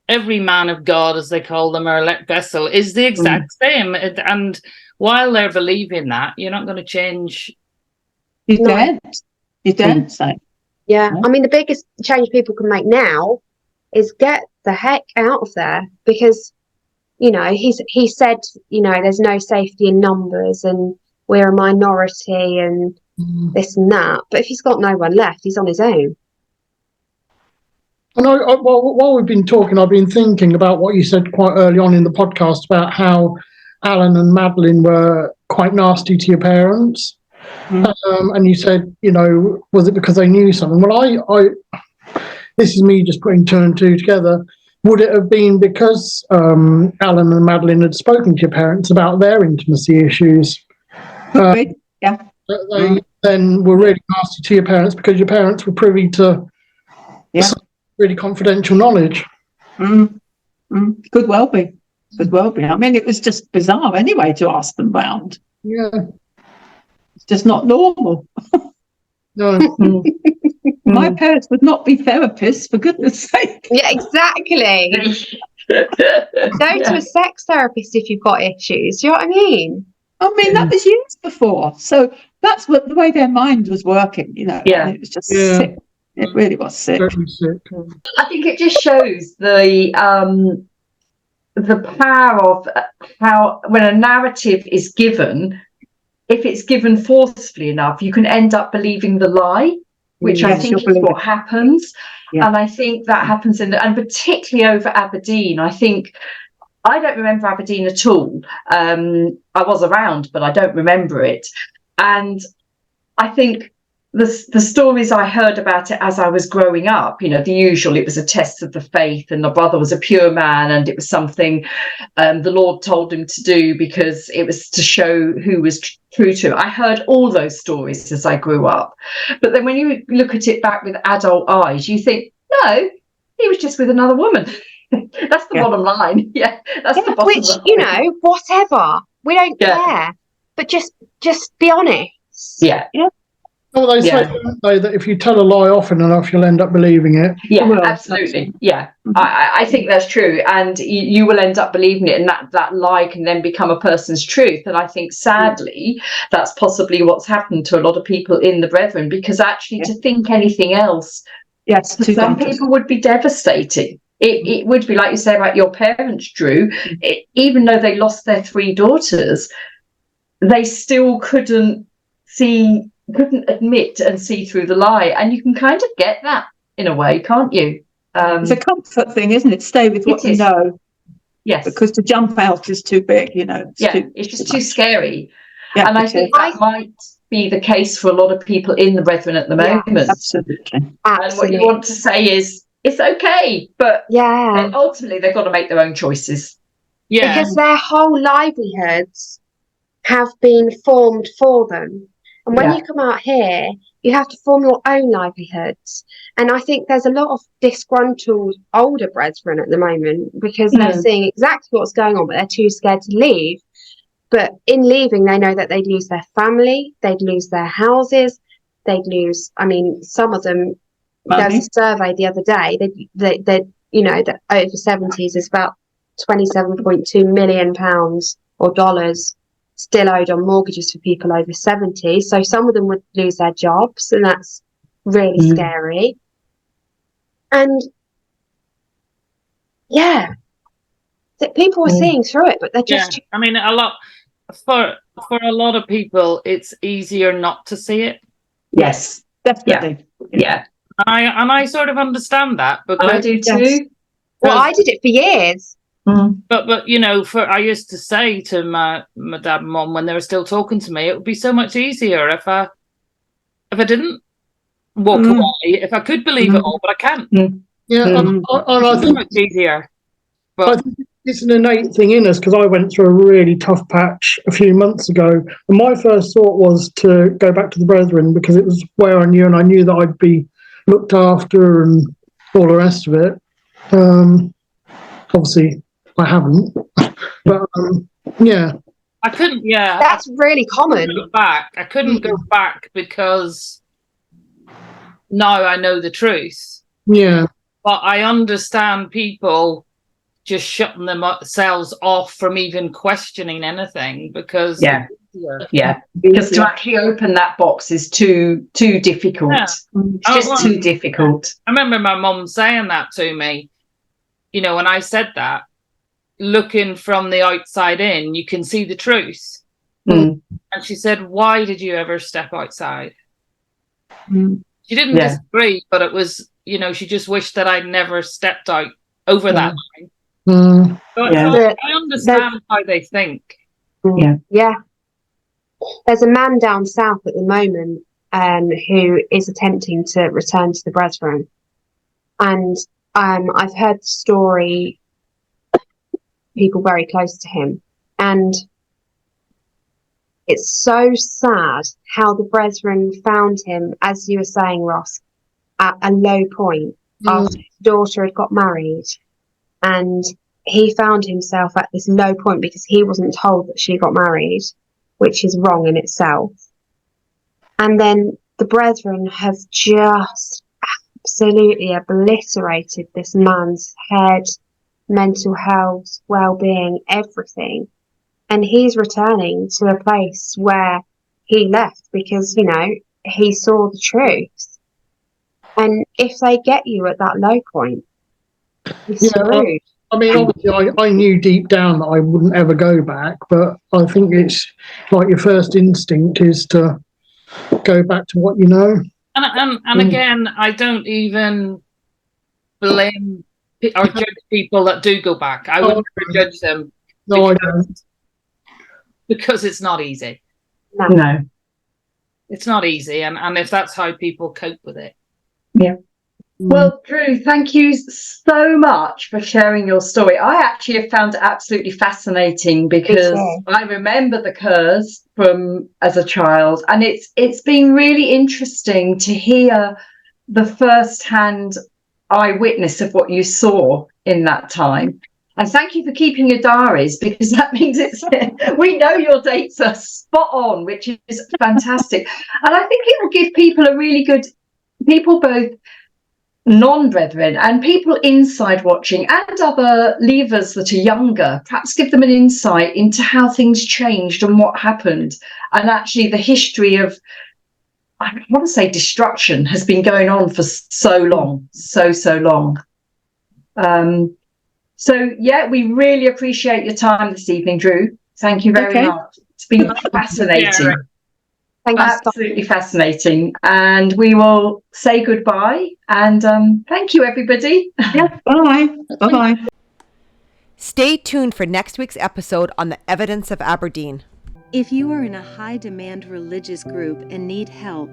man of God, as they call them, or elect vessel, is the exact same. And while they're believing that, you're not going to change. You don't say. Yeah, I mean, the biggest change people can make now is get the heck out of there, because, you know, he said, you know, there's no safety in numbers and we're a minority and this and that. But if he's got no one left, he's on his own. And while we've been talking, I've been thinking about what you said quite early on in the podcast about how Alan and Madeline were quite nasty to your parents. And you said, you know, was it because they knew something? Well, this is me just putting two and two together. Would it have been because Alan and Madeline had spoken to your parents about their intimacy issues? Yeah. They then were really nasty to your parents because your parents were privy to some really confidential knowledge. Could well be. I mean, it was just bizarre anyway to ask them round. Yeah. It's just not normal. No. My parents would not be therapists, for goodness sake. Yeah, exactly. Go to a sex therapist if you've got issues. Do you know what I mean? I mean, that was years before. So that's what the way their mind was working, you know. Yeah. It was just sick. It really was sick. Very sick. I think it just shows the power of how, when a narrative is given, if it's given forcefully enough, you can end up believing the lie, which I think is what happens. Yeah. And I think that happens and particularly over Aberdeen. I don't remember Aberdeen at all. I was around, but I don't remember it. And I think the stories I heard about it as I was growing up, you know, the usual, it was a test of the faith and my brother was a pure man and it was something the Lord told him to do because it was to show who was true to him. I heard all those stories as I grew up. But then when you look at it back with adult eyes, you think, no, he was just with another woman. That's the bottom line. Yeah, that's the bottom line. Which, you know, whatever. We don't care. but just be honest. Yeah. Well, they say, don't they, that if you tell a lie often enough, you'll end up believing it. Yeah, Well, absolutely. Yeah, I think that's true, and you will end up believing it, and that lie can then become a person's truth. And I think, sadly, that's possibly what's happened to a lot of people in the Brethren, because actually, to think anything else, yes, for some people, would be devastating. It would be like you say about your parents, Drue. Even though they lost their 3 daughters, they still couldn't admit and see through the lie, and you can kind of get that in a way, can't you? It's a comfort thing, isn't it? Stay with what you know. Yes, because to jump out is too big, it's just too scary. Yeah, and I think that might be the case for a lot of people in the Brethren at the moment. Absolutely. And what you want to say is it's okay, but ultimately they've got to make their own choices. Yeah, because their whole livelihoods have been formed for them. And when you come out here, you have to form your own livelihoods. And I think there's a lot of disgruntled older Brethren at the moment because they're seeing exactly what's going on, but they're too scared to leave. But in leaving, they know that they'd lose their family, they'd lose their houses, they'd lose, I mean, some of them, there was a survey the other day, that over 70s is about £27.2 million or dollars still owed on mortgages for people over 70. So some of them would lose their jobs, and that's really scary. And people are seeing through it, but they're just I mean, a lot for a lot of people it's easier not to see it. Yes, definitely. Yeah. And I sort of understand that, because I do too. Well, I did it for years. But I used to say to my dad and mum when they were still talking to me, it would be so much easier if I didn't walk away, if I could believe it all, but I can't. Yeah, and I think so much easier. But I think it's an innate thing in us, because I went through a really tough patch a few months ago, and my first thought was to go back to the Brethren, because it was where I knew, and I knew that I'd be looked after and all the rest of it. Obviously I haven't, but I couldn't. That's really common. I couldn't go back because now I know the truth. Yeah, but I understand people just shutting themselves off from even questioning anything, because because to actually open that box is too difficult. It's just too difficult. I remember my mum saying that to me. When I said that, looking from the outside in, you can see the truth. And she said, "Why did you ever step outside?" She didn't disagree, but it was, she just wished that I'd never stepped out over that line. So I understand how they think. Yeah. There's a man down south at the moment who is attempting to return to the Brethren. And I've heard the story, people very close to him, and it's so sad how the Brethren found him, as you were saying, Ross, at a low point after his daughter had got married, and he found himself at this low point because he wasn't told that she got married, which is wrong in itself. And then the Brethren have just absolutely obliterated this man's head, mental health, well-being, everything. And he's returning to a place where he left because, he saw the truth. And if they get you at that low point, you're screwed. I mean, obviously, I knew deep down that I wouldn't ever go back, but I think it's like your first instinct is to go back to what you know. And again, I don't even blame or judge people that do go back. I would never judge them. No, I don't. Because it's not easy. No. It's not easy. And if that's how people cope with it. Yeah. Well, Drue, thank you so much for sharing your story. I actually have found it absolutely fascinating because I remember the Kerrs from as a child, and it's been really interesting to hear the first-hand eyewitness of what you saw in that time. And thank you for keeping your diaries, because that means we know your dates are spot on, which is fantastic. And I think it will give people a really good, people both non-brethren and people inside watching and other leavers that are younger, perhaps give them an insight into how things changed and what happened. And actually the history of, I want to say, destruction has been going on for so long, so long. So, yeah, we really appreciate your time this evening, Drue. Thank you very much. It's been fascinating. Thank you. Absolutely fascinating. And we will say goodbye. And thank you, everybody. Yeah, bye. Bye-bye. Stay tuned for next week's episode on the evidence of Aberdeen. If you are in a high-demand religious group and need help,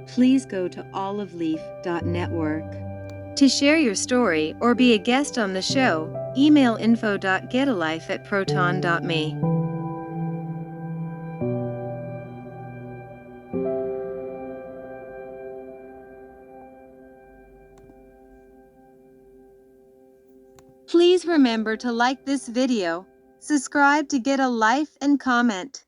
please go to oliveleaf.network. To share your story or be a guest on the show, email info.getalife@proton.me. Please remember to like this video, subscribe to Get a Life, and comment.